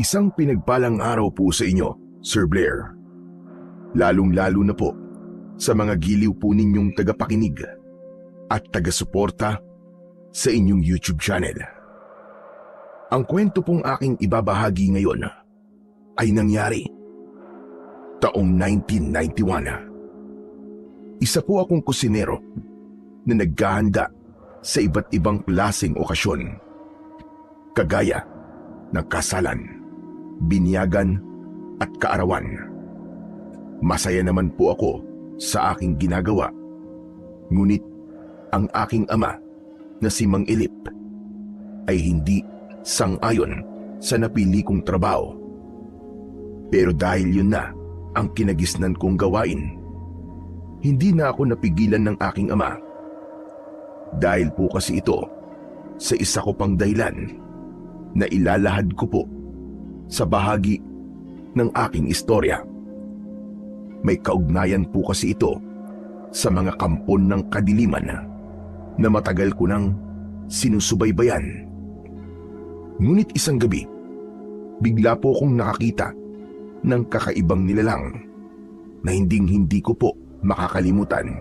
Isang pinagpalang araw po sa inyo, Sir Blair. Lalong-lalo na po sa mga giliw po ninyong tagapakinig at taga-suporta sa inyong YouTube channel. Ang kwento pong aking ibabahagi ngayon ay nangyari taong 1991. Isa po akong kusinero na naghahanda sa iba't ibang klaseng okasyon, kagaya ng kasalan, binyagan at kaarawan. Masaya naman po ako sa aking ginagawa, ngunit ang aking ama na si Mang Ilip ay hindi sang-ayon sa napili kong trabaho. Pero dahil yun na ang kinagisnan kong gawain, hindi na ako napigilan ng aking ama. Dahil po kasi ito sa isa ko pang dahilan na ilalahad ko po sa bahagi ng aking istorya. May kaugnayan po kasi ito sa mga kampon ng kadiliman na matagal ko nang sinusubaybayan. Ngunit isang gabi, bigla po akong nakakita ng kakaibang nilalang na hinding-hindi ko po makakalimutan.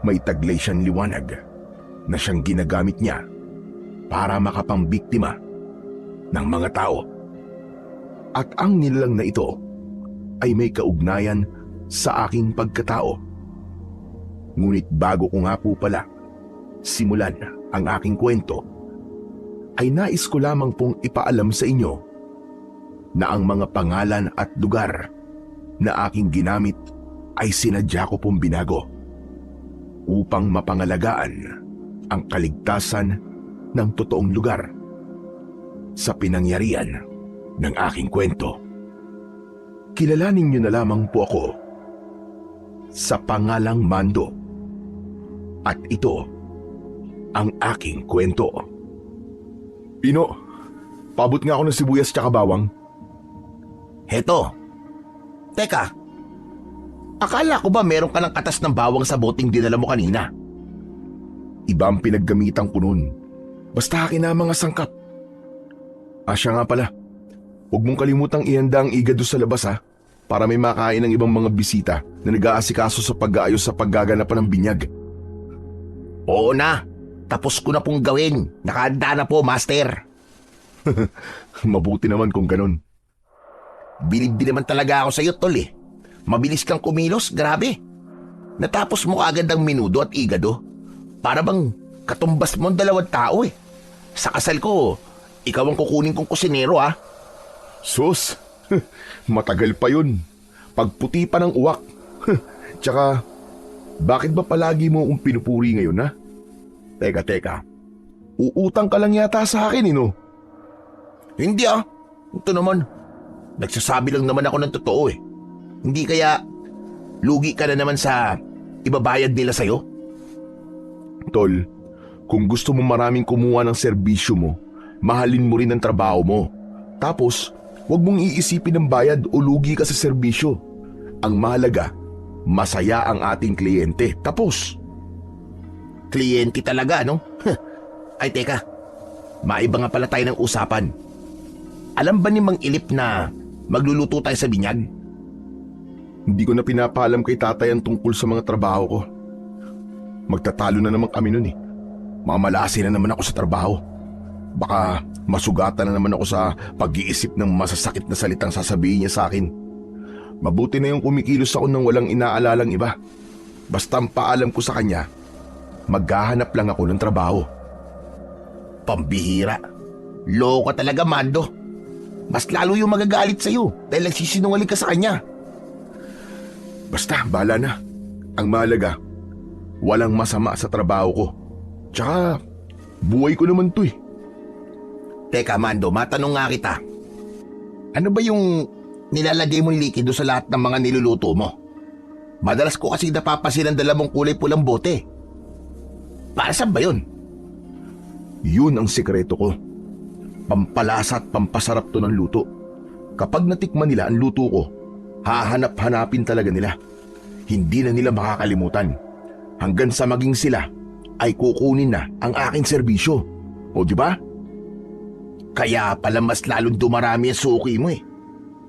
May taglay siyang liwanag na siyang ginagamit niya para makapambiktima ng mga tao. At ang nilalang na ito ay may kaugnayan sa aking pagkatao. Ngunit bago ko nga po pala simulan ang aking kwento, ay nais ko lamang pong ipaalam sa inyo na ang mga pangalan at lugar na aking ginamit ay sinadya ko pong binago upang mapangalagaan ang kaligtasan ng totoong lugar sa pinangyarihan ng aking kwento. Kilalanin niyo na lamang po ako sa pangalang Mando, at ito ang aking kwento. Pino, pabot nga ako ng sibuyas tsaka bawang. Heto. Teka, akala ko ba meron ka ng katas ng bawang sa boteng dinala mo kanina? Iba ang pinaggamitan ko nun. Basta akin na mga sangkap. Siya nga pala, huwag mong kalimutang ihanda ang igado sa labas para may makain ng ibang mga bisita na nag-aasikaso sa pag-aayos sa paggaganapan ng binyag. Oo na, tapos ko na pong gawin. Nakahanda na po, Master. Mabuti naman kung ganun. Bilib din naman talaga ako sa iyo, tol eh. Mabilis kang kumilos, grabe. Natapos mo agad ang menudo at igado. Para bang katumbas mo ang dalawang tao eh. Sa kasal ko, ikaw ang kukunin kong kusinero Sus, matagal pa yun. Pagputi pa ng uwak. Tsaka, bakit ba palagi mo akong pinupuri ngayon Teka. Uutang ka lang yata sa akin no? Hindi Ito naman. Nagsasabi lang naman ako ng totoo eh. Hindi kaya lugi ka na naman sa ibabayad nila sa'yo? Tol, kung gusto mo maraming kumuha ng serbisyo mo, mahalin mo rin ang trabaho mo. Tapos, huwag mong iisipin ng bayad o lugi ka sa serbisyo. Ang mahalaga, masaya ang ating kliyente. Tapos. Kliyente talaga, no? Ay, teka. Maiba nga pala tayo ng usapan. Alam ba ni Mang Ilip na magluluto tayo sa binyag? Hindi ko na pinapaalam kay tatay ang tungkol sa mga trabaho ko. Magtatalo na naman kami nun eh. Mamalasi na naman ako sa trabaho. Baka masugatan na naman ako sa pag-iisip ng masasakit na salitang sasabihin niya sa akin. Mabuti na yung kumikilos ako ng walang inaalalang iba. Basta ang paalam ko sa kanya, maghahanap lang ako ng trabaho. Pambihira. Loko talaga, Mando. Mas lalo yung magagalit sa'yo dahil nagsisinungaling ka sa kanya. Basta, bahala na. Ang mahalaga, walang masama sa trabaho ko. Tsaka, buhay ko naman to eh. Teka, Mando, matanong nga kita. Ano ba yung nilalagay mong likido sa lahat ng mga niluluto mo? Madalas ko kasi napapasin ang dalawang kulay pulang bote. Para saan ba yun? Yun ang sikreto ko. Pampalasa at pampasarap to ng luto. Kapag natikman nila ang luto ko, hahanap-hanapin talaga nila. Hindi na nila makakalimutan. Hanggang sa maging sila ay kukunin na ang aking serbisyo. O di ba? Kaya pala mas lalong dumarami ang suki mo eh.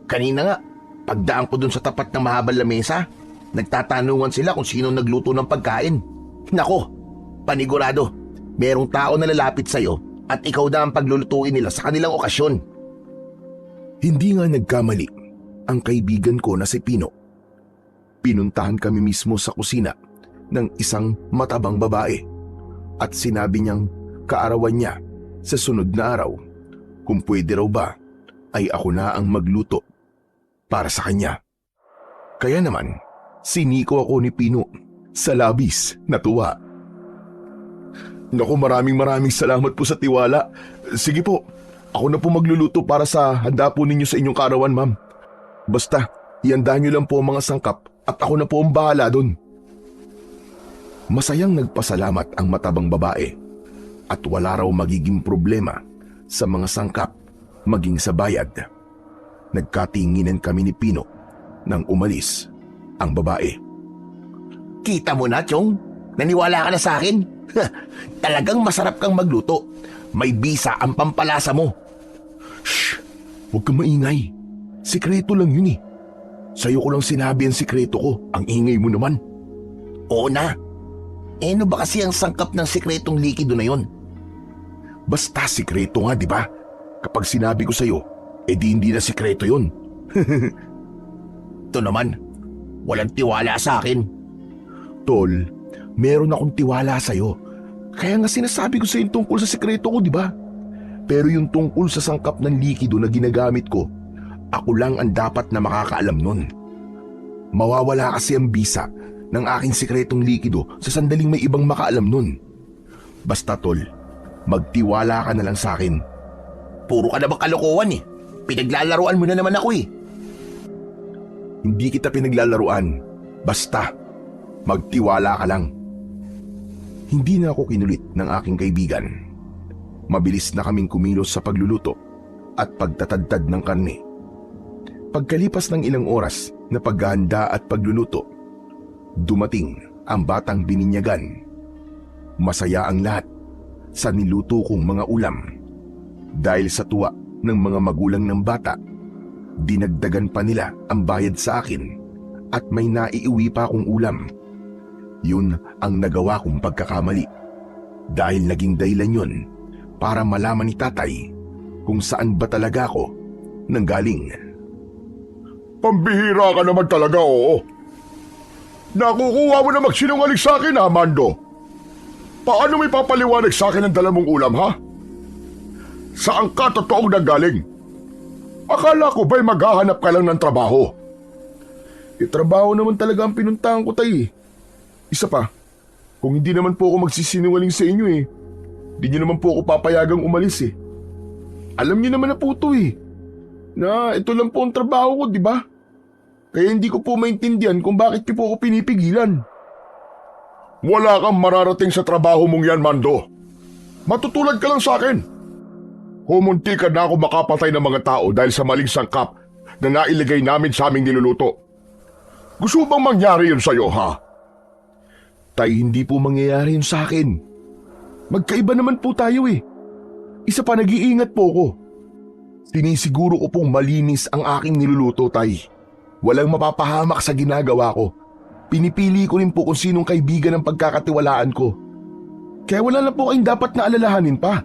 Kanina nga, pagdaan ko dun sa tapat ng mahabang lamesa, nagtatanungan sila kung sino nagluto ng pagkain. Nako, panigurado, merong tao na lalapit sa'yo at ikaw na ang paglulutuin nila sa kanilang okasyon. Hindi nga nagkamali ang kaibigan ko na si Pino. Pinuntahan kami mismo sa kusina ng isang matabang babae at sinabi niyang kaarawan niya sa sunod na araw kung pwede raw ba ay ako na ang magluto para sa kanya. Kaya naman, siniko ako ni Pino sa labis na tuwa. Naku, maraming salamat po sa tiwala. Sige po, ako na po magluluto para sa handa po ninyo sa inyong kaarawan, ma'am. Basta, ihanda niyo lang po ang mga sangkap at ako na po ang bahala dun. Masayang nagpasalamat ang matabang babae at wala raw magiging problema sa mga sangkap maging sa bayad. Nagkatinginan kami ni Pino nang umalis ang babae. Kita mo na, Chong? Naniwala ka na sa akin? Talagang masarap kang magluto. May bisa ang pampalasa mo. Shh! Huwag kang maingay. Sikreto lang yun eh. Sa'yo ko lang sinabi ang sikreto ko. Ang ingay mo naman. Oo na. Ano ba kasi ang sangkap ng sikretong likido na yon? Basta sikreto nga, di ba? Kapag sinabi ko sa'yo, edi hindi na sikreto yun. Ito naman, walang tiwala sa akin. Tol, meron akong tiwala sa'yo. Kaya nga sinasabi ko sa'yo tungkol sa sikreto ko, di ba? Pero yung tungkol sa sangkap ng likido na ginagamit ko, ako lang ang dapat na makakaalam nun. Mawawala kasi ang bisa ng aking sikretong likido sa sandaling may ibang makaalam nun. Basta tol, magtiwala ka na lang sa akin. Puro ka na bang kalokohan eh. Pinaglalaruan mo na naman ako eh. Hindi kita pinaglalaruan. Basta, magtiwala ka lang. Hindi na ako kinulit ng aking kaibigan. Mabilis na kaming kumilos sa pagluluto at pagtatadtad ng karne. Pagkalipas ng ilang oras na paghahanda at pagluluto, dumating ang batang bininyagan. Masaya ang lahat sa niluto kong mga ulam. Dahil sa tuwa ng mga magulang ng bata, dinagdagan pa nila ang bayad sa akin at may naiiwi pa akong ulam. Yun ang nagawa kong pagkakamali. Dahil naging dahilan yun para malaman ni tatay kung saan ba talaga ako nanggaling. Pambihira ka naman talaga, oo. Nakukuha mo na magsinungaling sa akin, Mando. Paano may papaliwanag sa akin ang dala mong ulam, ha? Saan ka totoong nanggaling? Akala ko ba'y maghahanap ka lang ng trabaho? Trabaho naman talaga ang pinuntahan ko, tay. Isa pa, kung hindi naman po ako magsisinungaling sa inyo di niyo naman po ako papayagang umalis Alam niyo naman na po ito na ito lang po ang trabaho ko, di ba? Kaya hindi ko po maintindihan kung bakit niyo po ako pinipigilan. Wala kang mararating sa trabaho mong yan, Mando. Matutulad ka lang sa akin. Humunti ka na ako makapatay ng mga tao dahil sa maling sangkap na nailagay namin sa aming niluluto. Gusto bang mangyari yun sa'yo, ha? Tay, hindi po mangyayari yun sa akin. Magkaiba naman po tayo Isa pa, nag-iingat po ako. Sinisiguro ko pong malinis ang aking niluluto, tay. Walang mapapahamak sa ginagawa ko. Pinipili ko rin po kung sinong kaibigan ang pagkakatiwalaan ko. Kaya wala na po kayong dapat na alalahanin pa.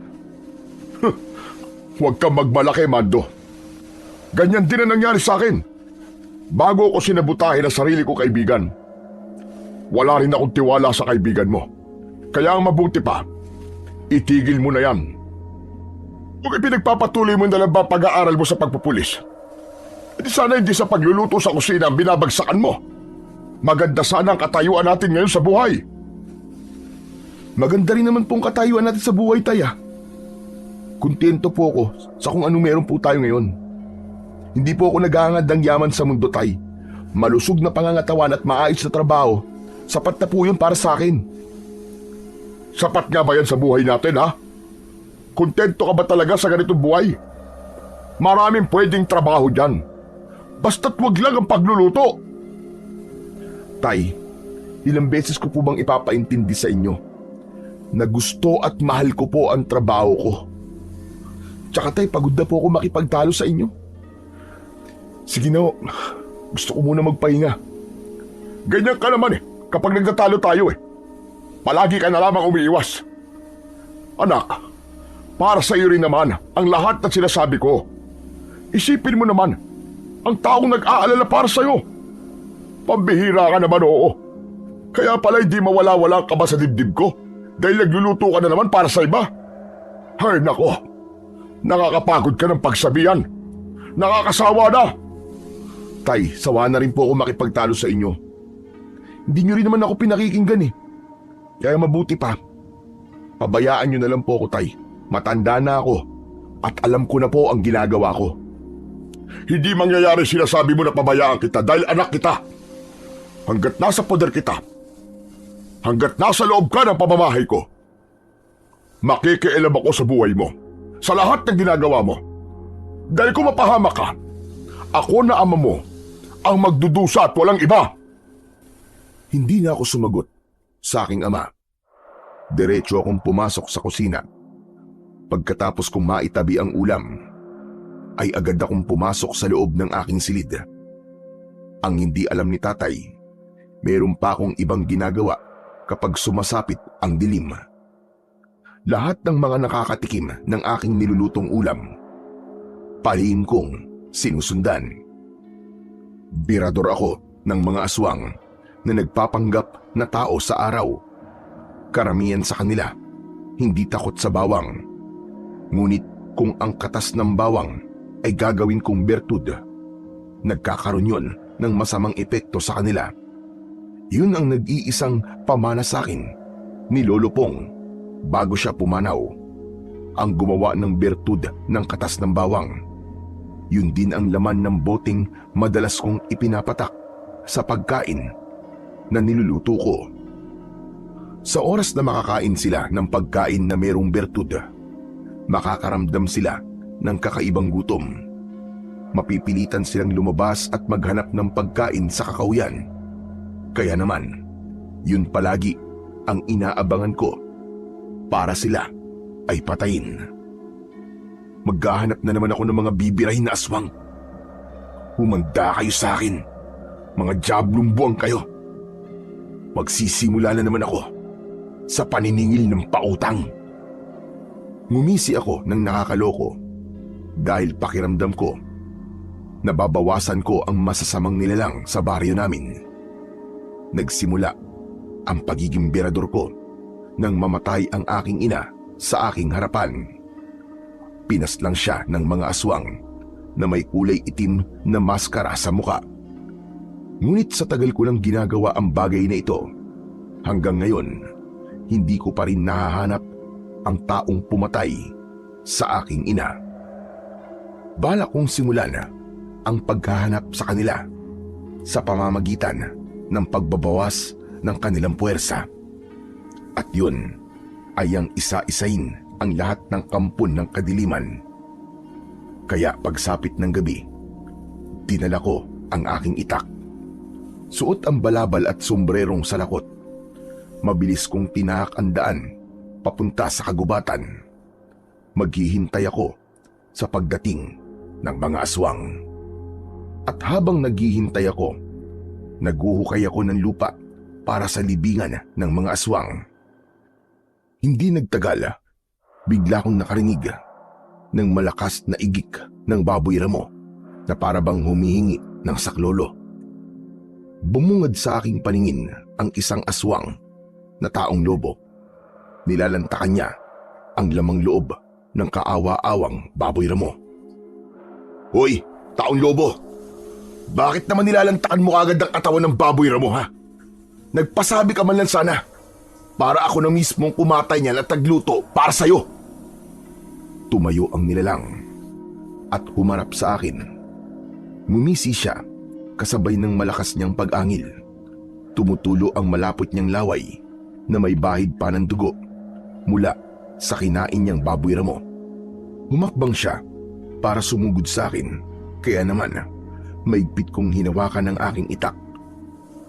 Huwag kang magmalaki, Mando. Ganyan din ang nangyari sa akin. Bago ko sinabutahin ang sarili ko kaibigan, wala rin akong tiwala sa kaibigan mo. Kaya ang mabuti pa, itigil mo na yan. Kung ipinagpapatuloy mo na lang ba pag-aaral mo sa pagpupulis, di sana hindi sa pagluluto sa kusina ang binabagsakan mo. Maganda sana ang katayuan natin ngayon sa buhay. Maganda rin naman pong katayuan natin sa buhay, tay. Kontento po ako sa kung anong meron po tayo ngayon. Hindi po ako naghahangad ng yaman sa mundo, tay. Malusog na pangangatawan at maayos na trabaho, sapat na po yun para sa akin. Sapat nga ba yan sa buhay natin, ha? Kontento ka ba talaga sa ganitong buhay? Maraming pwedeng trabaho dyan. Basta't wag lang ang pagluluto. Tay, ilang beses ko po bang ipapaintindi sa inyo na gusto at mahal ko po ang trabaho ko. Tsaka tay, pagod na po ako makipagtalo sa inyo. Sige na, gusto ko muna magpahinga. Ganyan ka naman kapag nagtatalo tayo Palagi ka na lamang umiiwas. Anak, para sa iyo rin naman ang lahat ng sinasabi ko. Isipin mo naman, ang taong nag-aalala para sa iyo. Pambihira ka naman, oo. Kaya pala hindi mawala-wala ka ba sa dibdib ko? Dahil nagluluto ka na naman para sa iba. Hay nako, nakakapagod ka ng pagsabihan. Nakakasawa na. Tay, sawa na rin po ako makipagtalo sa inyo. Hindi nyo rin naman ako pinakikinggan Kaya mabuti pa, pabayaan nyo na lang po ako, Tay. Matanda na ako at alam ko na po ang ginagawa ko. Hindi mangyayari sinasabi mo na pabayaan kita dahil anak kita. Hanggat nasa poder kita, hanggat nasa loob ka ng pamamahay ko, makikialam ako sa buhay mo, sa lahat ng ginagawa mo. Dahil kung mapahamak ka, ako na ama mo ang magdudusa at walang iba. Hindi na ako sumagot sa aking ama. Diretso akong pumasok sa kusina. Pagkatapos kong maitabi ang ulam, ay agad akong pumasok sa loob ng aking silid. Ang hindi alam ni tatay, meron pa akong ibang ginagawa kapag sumasapit ang dilim. Lahat ng mga nakakatikim ng aking nilulutong ulam, palihim kong sinusundan. Birador ako ng mga aswang na nagpapanggap na tao sa araw. Karamihan sa kanila, hindi takot sa bawang. Ngunit kung ang katas ng bawang ay gagawin kong bertud, nagkakaroon yun ng masamang epekto sa kanila. Yun ang nag-iisang pamana sa akin ni Lolo Pong bago siya pumanaw. Ang gumawa ng bertud ng katas ng bawang. Yun din ang laman ng boteng madalas kong ipinapatak sa pagkain na niluluto ko. Sa oras na makakain sila ng pagkain na merong bertud, makakaramdam sila ng kakaibang gutom. Mapipilitan silang lumabas at maghanap ng pagkain sa kakauyan. Kaya naman, yun palagi ang inaabangan ko para sila ay patayin. Maghahanap na naman ako ng mga bibirahin na aswang. Humanda kayo sa akin, mga diablong buwang kayo. Magsisimula na naman ako sa paniningil ng pautang. Ngumisi ako ng nakakaloko dahil pakiramdam ko nababawasan ko ang masasamang nilalang sa baryo namin. Nagsimula ang pagiging birador ko nang mamatay ang aking ina sa aking harapan. Pinaslang siya ng mga aswang na may kulay itim na maskara sa muka. Ngunit sa tagal ko lang ginagawa ang bagay na ito, hanggang ngayon, hindi ko pa rin nahahanap ang taong pumatay sa aking ina. Balak kong simulan ang paghahanap sa kanila sa pamamagitan ng pagbabawas ng kanilang puwersa. At yun ay ang isa-isain ang lahat ng kampon ng kadiliman. Kaya pagsapit ng gabi, dinala ko ang aking itak. Suot ang balabal at sombrerong salakot. Mabilis kong tinahak ang daan papunta sa kagubatan. Maghihintay ako sa pagdating ng mga aswang. At habang naghihintay ako, naguhukay ako ng lupa para sa libingan ng mga aswang. Hindi nagtagal, bigla kong nakarinig ng malakas na igik ng baboy ramo na para bang humihingi ng saklolo. Bumungad sa aking paningin ang isang aswang na taong lobo. Nilalantakan niya ang lamang loob ng kaawa-awang baboy ramo. Hoy, taong lobo! Bakit naman nilalantakan mo agad ang katawan ng baboy ramo, ha? Nagpasabi ka man lang sana para ako na mismong kumatay niyan at tagluto para sa'yo. Tumayo ang nilalang at humarap sa akin. Ngumisi siya kasabay ng malakas niyang pag-angil. Tumutulo ang malapot niyang laway na may bahid pa ng dugo mula sa kinain niyang baboy ramo. Humakbang siya para sumugod sa akin, kaya naman maigpit kong hinawakan ang aking itak.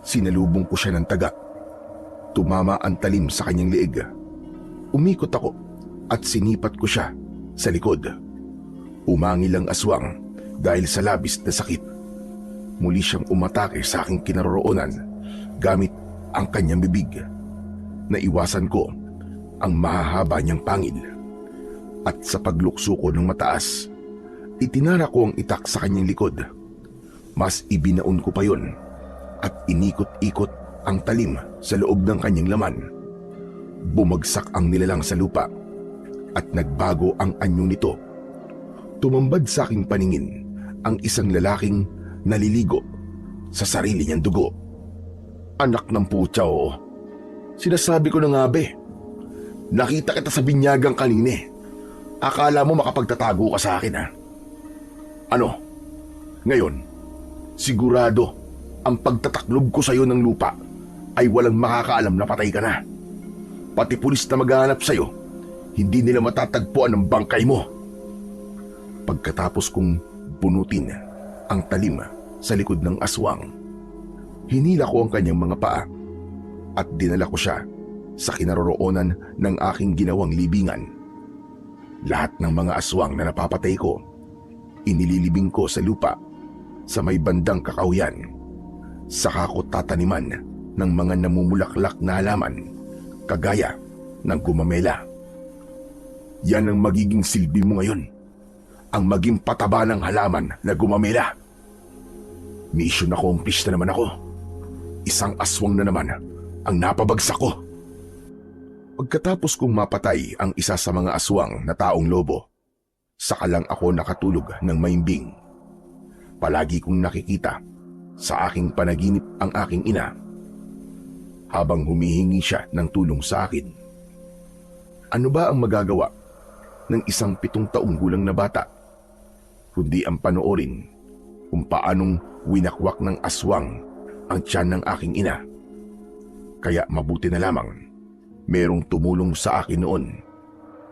Sinalubong ko siya ng taga. Tumama ang talim sa kanyang leeg. Umikot ako at sinipat ko siya sa likod. Umangil ang aswang dahil sa labis na sakit. Muli siyang umatake sa aking kinaroroonan gamit ang kanyang bibig. Naiwasan ko ang mahahaba niyang pangil. At sa paglukso ko ng mataas, itinara ko ang itak sa kanyang likod. Mas ibinaon ko pa yun at inikot-ikot ang talim sa loob ng kanyang laman. Bumagsak ang nilalang sa lupa at nagbago ang anyo nito. Tumambad sa aking paningin ang isang lalaking naliligo sa sarili niyang dugo. Anak ng putya, oo. Sinasabi ko na nga, be. Nakita kita sa binyagang kanina. Akala mo makapagtatago ka sa akin, ha? Ano? Ngayon, sigurado ang pagtataklob ko sa iyo ng lupa ay walang makakaalam na patay ka na. Pati pulis na maghahanap sa iyo, hindi nila matatagpuan ang bangkay mo. Pagkatapos kong bunutin ang talim sa likod ng aswang, hinila ko ang kanyang mga paa at dinala ko siya sa kinaroroonan ng aking ginawang libingan. Lahat ng mga aswang na napapatay ko, inililibing ko sa lupa sa may bandang kakauyan. Saka ko tataniman ng mga namumulaklak na halaman kagaya ng gumamela. Yan ang magiging silbi mo ngayon, ang maging pataba ng halaman na gumamela. Mission accomplished na naman ako. Isang aswang na naman ang napabagsak ko. Pagkatapos kong mapatay ang isa sa mga aswang na taong lobo, saka lang ako nakatulog ng maimbing. Palagi kong nakikita sa aking panaginip ang aking ina habang humihingi siya ng tulong sa akin. Ano ba ang magagawa ng isang 7 taong gulang na bata kundi ang panoorin kung paanong winakwak ng aswang ang tiyan ng aking ina? Kaya mabuti na lamang merong tumulong sa akin noon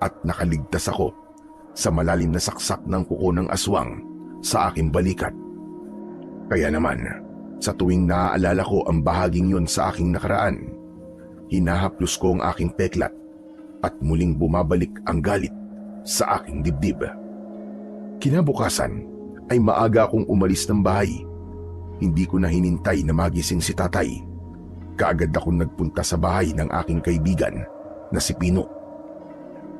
at nakaligtas ako sa malalim na saksak ng kuko ng aswang sa aking balikat. Kaya naman, sa tuwing naaalala ko ang bahaging yon sa aking nakaraan, hinahaplos ko ang aking peklat at muling bumabalik ang galit sa aking dibdib. Kinabukasan ay maaga akong umalis ng bahay. Hindi ko na hinintay na magising si tatay. Kaagad akong nagpunta sa bahay ng aking kaibigan na si Pino.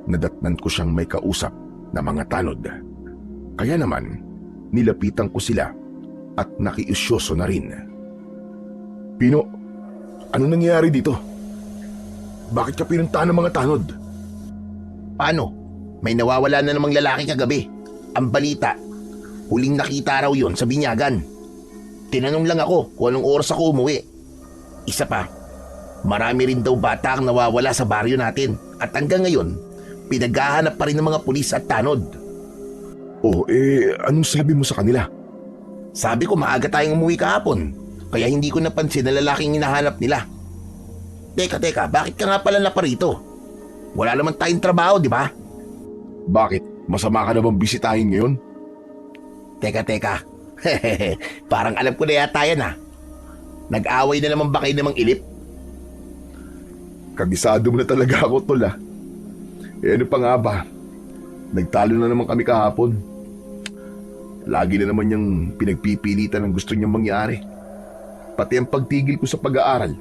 Nadatnan ko siyang may kausap na mga tanod. Kaya naman, nilapitan ko sila at nakiusyoso na rin. Pino, ano nangyayari dito? Bakit ka pinuntahan ng mga tanod? Paano? May nawawala na namang lalaki kagabi. Ang balita, huling nakita raw yon sa binyagan. Tinanong lang ako kung anong oras ako umuwi. Isa pa, marami rin daw bata ang nawawala sa baryo natin at hanggang ngayon, pinaghahanap pa rin ng mga pulis at tanod. Oh, anong sabi mo sa kanila? Sabi ko maaga tayong umuwi kahapon, kaya hindi ko napansin na lalaking hinahanap nila. Teka, bakit ka nga pala naparito? Wala naman tayong trabaho, di ba? Bakit? Masama ka na bang bisitahin ngayon? Teka. Parang alam ko na yata yan, ha? Nag-away na naman ba kayo namang ilip? Kabisado mo na talaga ako, tol, ah. Ano pa nga ba? Nagtalo na naman kami kahapon. Lagi na naman niyang pinagpipilitan ang gusto niyang mangyari. Pati ang pagtigil ko sa pag-aaral,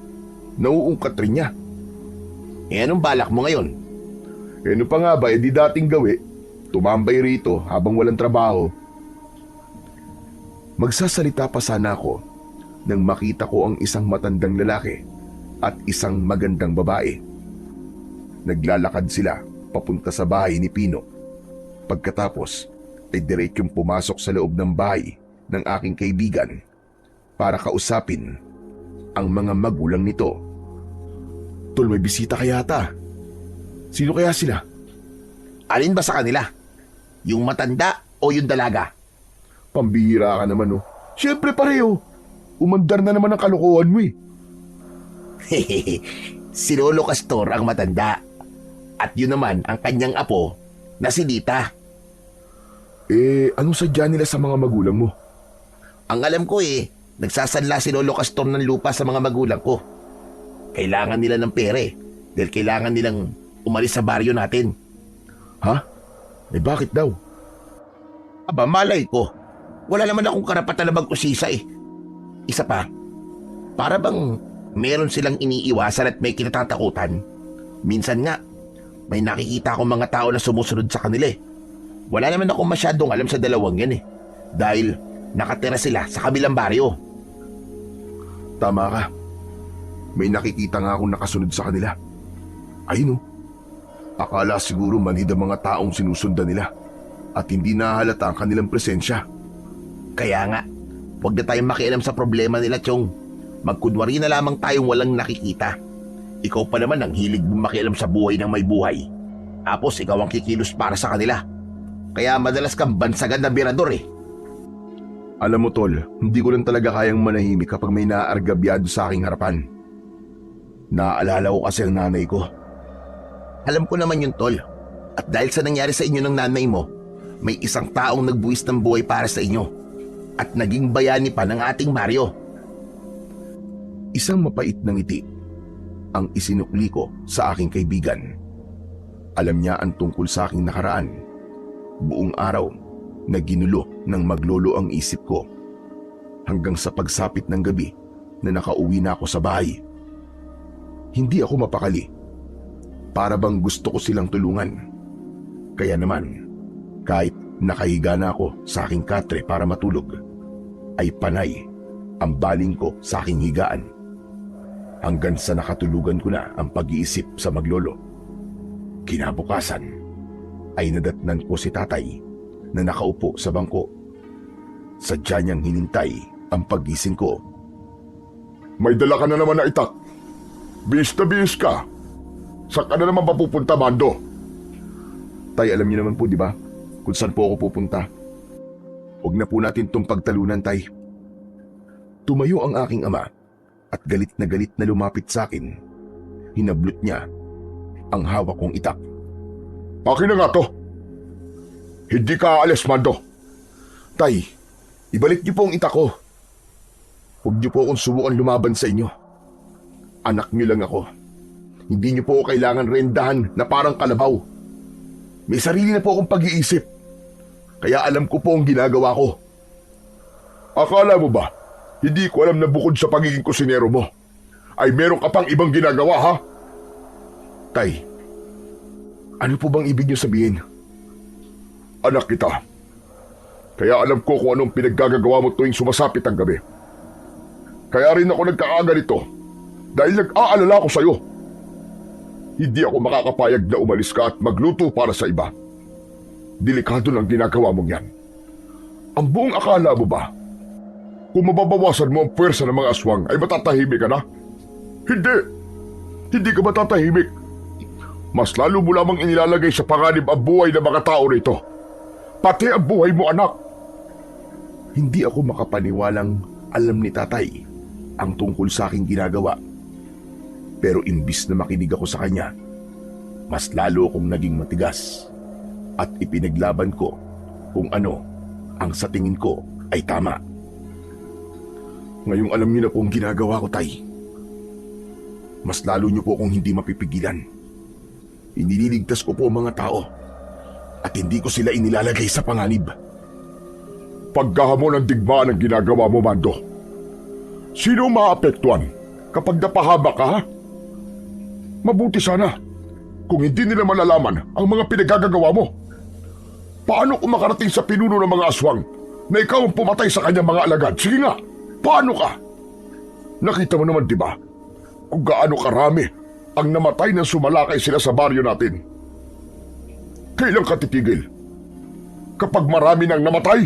nauungkat rin niya. Anong balak mo ngayon? Ano pa nga ba, di dating gawi, tumambay rito habang walang trabaho. Magsasalita pa sana ako nang makita ko ang isang matandang lalaki at isang magandang babae. Naglalakad sila papunta sa bahay ni Pino. Pagkatapos ay diretsong pumasok sa loob ng bahay ng aking kaibigan para kausapin ang mga magulang nito. Tol, may bisita kaya ata. Sino kaya sila? Alin ba sa kanila? Yung matanda o yung dalaga? Pambihira ka naman, oh. Siyempre pareho. Umandar na naman ang kalokohan mo, eh. Si Lolo Castor ang matanda. At yun naman ang kanyang apo na si Lita. Anong sadya nila sa mga magulang mo? Ang alam ko nagsasanla si Lolo Castor ng lupa sa mga magulang ko. Kailangan nila ng pere dahil kailangan nilang umalis sa baryo natin. Ha? Bakit daw? Aba, malay ko. Wala naman akong karapatan na mag-usisa eh. Isa pa, para bang meron silang iniiwasan at may kinatatakutan. Minsan nga, may nakikita akong mga tao na sumusunod sa kanila eh. Wala naman akong masyadong alam sa dalawang yan eh. Dahil nakatira sila sa kabilang baryo. Tama ka. May nakikita nga akong nakasunod sa kanila. Ayun oh. Akala siguro manhid ang mga taong sinusundan nila at hindi nahalata ang kanilang presensya. Kaya nga, huwag na tayong makialam sa problema nila, Chong. Magkunwari na lamang tayong walang nakikita. Ikaw pa naman ang hilig mong makialam sa buhay ng may buhay. Tapos ikaw ang kikilos para sa kanila. Kaya madalas kang bansagan na birador eh. Alam mo tol, hindi ko lang talaga kayang manahimik kapag may naaargabyado sa aking harapan. Naaalala ko kasi ang nanay ko. Alam ko naman yun, Tol. At dahil sa nangyari sa inyo ng nanay mo, may isang taong nagbuwis ng buhay para sa inyo. At naging bayani pa ng ating Mario. Isang mapait na ngiti ang isinukli ko sa aking kaibigan. Alam niya ang tungkol sa aking nakaraan. Buong araw na ginulo ng maglolo ang isip ko. Hanggang sa pagsapit ng gabi na nakauwi na ako sa bahay. Hindi ako mapakali. Para bang gusto ko silang tulungan. Kaya naman, kahit nakahiga na ako sa aking katre para matulog, ay panay ang baling ko sa aking higaan. Hanggang sa nakatulugan ko na ang pag-iisip sa maglolo. Kinabukasan, ay nadatnan ko si tatay na nakaupo sa bangko. Sadya niyang hinintay ang paggising ko. May dala ka na naman na itak. Bihis na bihis ka. Saan ka na naman papupunta, Mando? Tay, alam niyo naman po, di ba? Kung saan po ako pupunta. Huwag na po natin itong pagtalunan, tay. Tumayo ang aking ama at galit na lumapit sa akin. Hinablot niya ang hawak kong itak. Akin na nga to. Hindi ka aalis, Mando. Tay, ibalik niyo po ang itak ko. Huwag niyo po akong subukan lumaban sa inyo. Anak niyo lang ako. Hindi niyo po ako kailangan rendahan na parang kalabaw. May sarili na po akong pag-iisip. Kaya alam ko po ang ginagawa ko. Akala mo ba, hindi ko alam na bukod sa pagiging kusinero mo, ay meron ka pang ibang ginagawa, ha? Tay, ano po bang ibig niyo sabihin? Anak kita. Kaya alam ko kung anong pinaggagawa mo tuwing sumasapit ang gabi. Kaya rin ako nagkaaga nito dahil nag-aalala ko sa'yo. Hindi ako makakapayag na umalis ka at magluto para sa iba. Delikado ng ginagawa mong yan. Ang buong akala mo ba, kung mababawasan mo ang pwersa ng mga aswang ay matatahimik ka na? Hindi! Hindi ka matatahimik. Mas lalo mo lamang inilalagay sa panganib ang buhay ng mga tao rito. Pati ang buhay mo, anak. Hindi ako makapaniwalang alam ni tatay ang tungkol sa aking ginagawa. Pero imbis na makinig ako sa kanya, mas lalo akong naging matigas at ipinaglaban ko kung ano ang sa tingin ko ay tama. Ngayong alam niyo na po ang ginagawa ko, tay. Mas lalo niyo po akong hindi mapipigilan. Iniligtas ko po ang mga tao at hindi ko sila inilalagay sa panganib. Pagkahamon ng digmaan ang ginagawa mo, Mando. Sino maapektuhan kapag napahaba ka, ha? Mabuti sana kung hindi nila malalaman ang mga pinagagagawa mo. Paano kung makarating sa pinuno ng mga aswang na ikaw ang pumatay sa kanyang mga alagad? Sige nga, paano ka? Nakita mo naman, di ba, kung gaano karami ang namatay nang sumalakay sila sa baryo natin. Kailan ka titigil? Kapag marami nang namatay?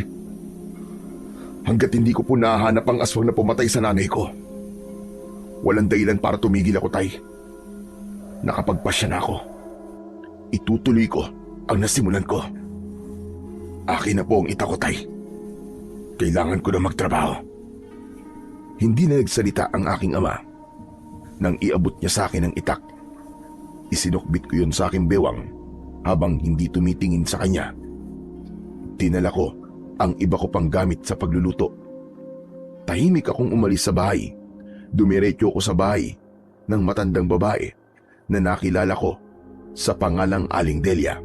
Hanggat hindi ko po nahanap ang aswang na pumatay sa nanay ko, walang dahilan para tumigil ako, tay. Nakapagpasya na ako. Itutuloy ko ang nasimulan ko. Akin na po ang itak ko, tay. Kailangan ko na magtrabaho. Hindi na nagsalita ang aking ama. Nang iabot niya sa akin ang itak, isinukbit ko yun sa aking bewang habang hindi tumitingin sa kanya. Tinala ko ang iba ko pang gamit sa pagluluto. Tahimik akong umalis sa bahay. Dumiretso ko sa bahay ng matandang babae na nakilala ko sa pangalang Aling Delia.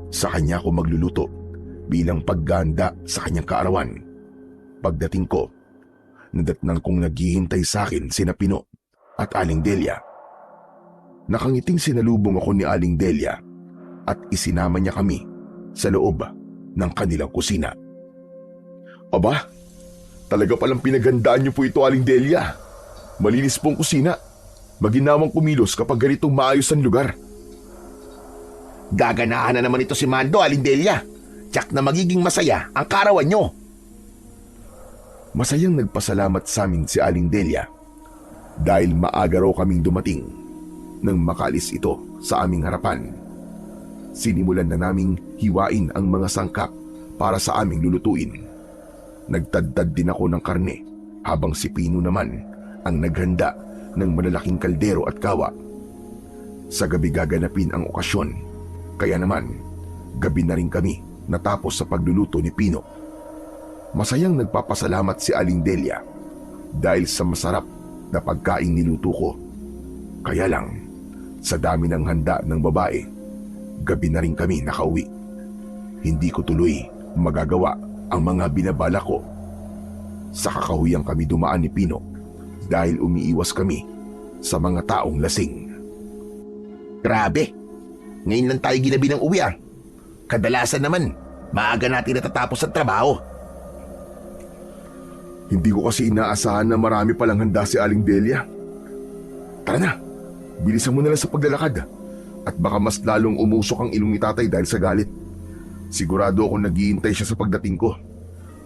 Sa kanya ako magluluto bilang pagganda sa kanyang kaarawan. Pagdating ko, nadatnan kong naghihintay sa akin sina Pino at Aling Delia. Nakangiting sinalubong ako ni Aling Delia at isinama niya kami sa loob ng kanilang kusina. Aba, talaga palang pinaghandaan niyo po ito, Aling Delia. Malinis pong kusina. Maginawang kumilos kapag ganitong maayos ang lugar. Gaganahan na naman ito si Mando, Aling Delia. Tiyak na magiging masaya ang kaarawan nyo. Masayang nagpasalamat sa amin si Aling Delia dahil maaga raw kaming dumating nang makalis ito sa aming harapan. Sinimulan na naming hiwain ang mga sangkap para sa aming lulutuin. Nagtadtad din ako ng karne habang si Pino naman ang naghanda ng malalaking kaldero at kawa. Sa gabi gaganapin ang okasyon, kaya naman gabi na rin kami natapos sa pagluluto ni Pino. Masayang nagpapasalamat si Aling Delia dahil sa masarap na pagkain niluto ko. Kaya lang, sa dami ng handa ng babae, gabi na rin kami nakauwi. Hindi ko tuloy magagawa ang mga binabala ko. Sa kakahuyang kami dumaan ni Pino dahil umiiwas kami sa mga taong lasing. Grabe, ngayon lang tayo ginabi ng uwi ah. Kadalasan naman, maaga natin natatapos ang trabaho. Hindi ko kasi inaasahan na marami palang handa si Aling Delia. Tara na, bilisan mo na lang sa paglalakad at baka mas lalong umusok ang ilong ni tatay dahil sa galit. Sigurado akong naghihintay siya sa pagdating ko.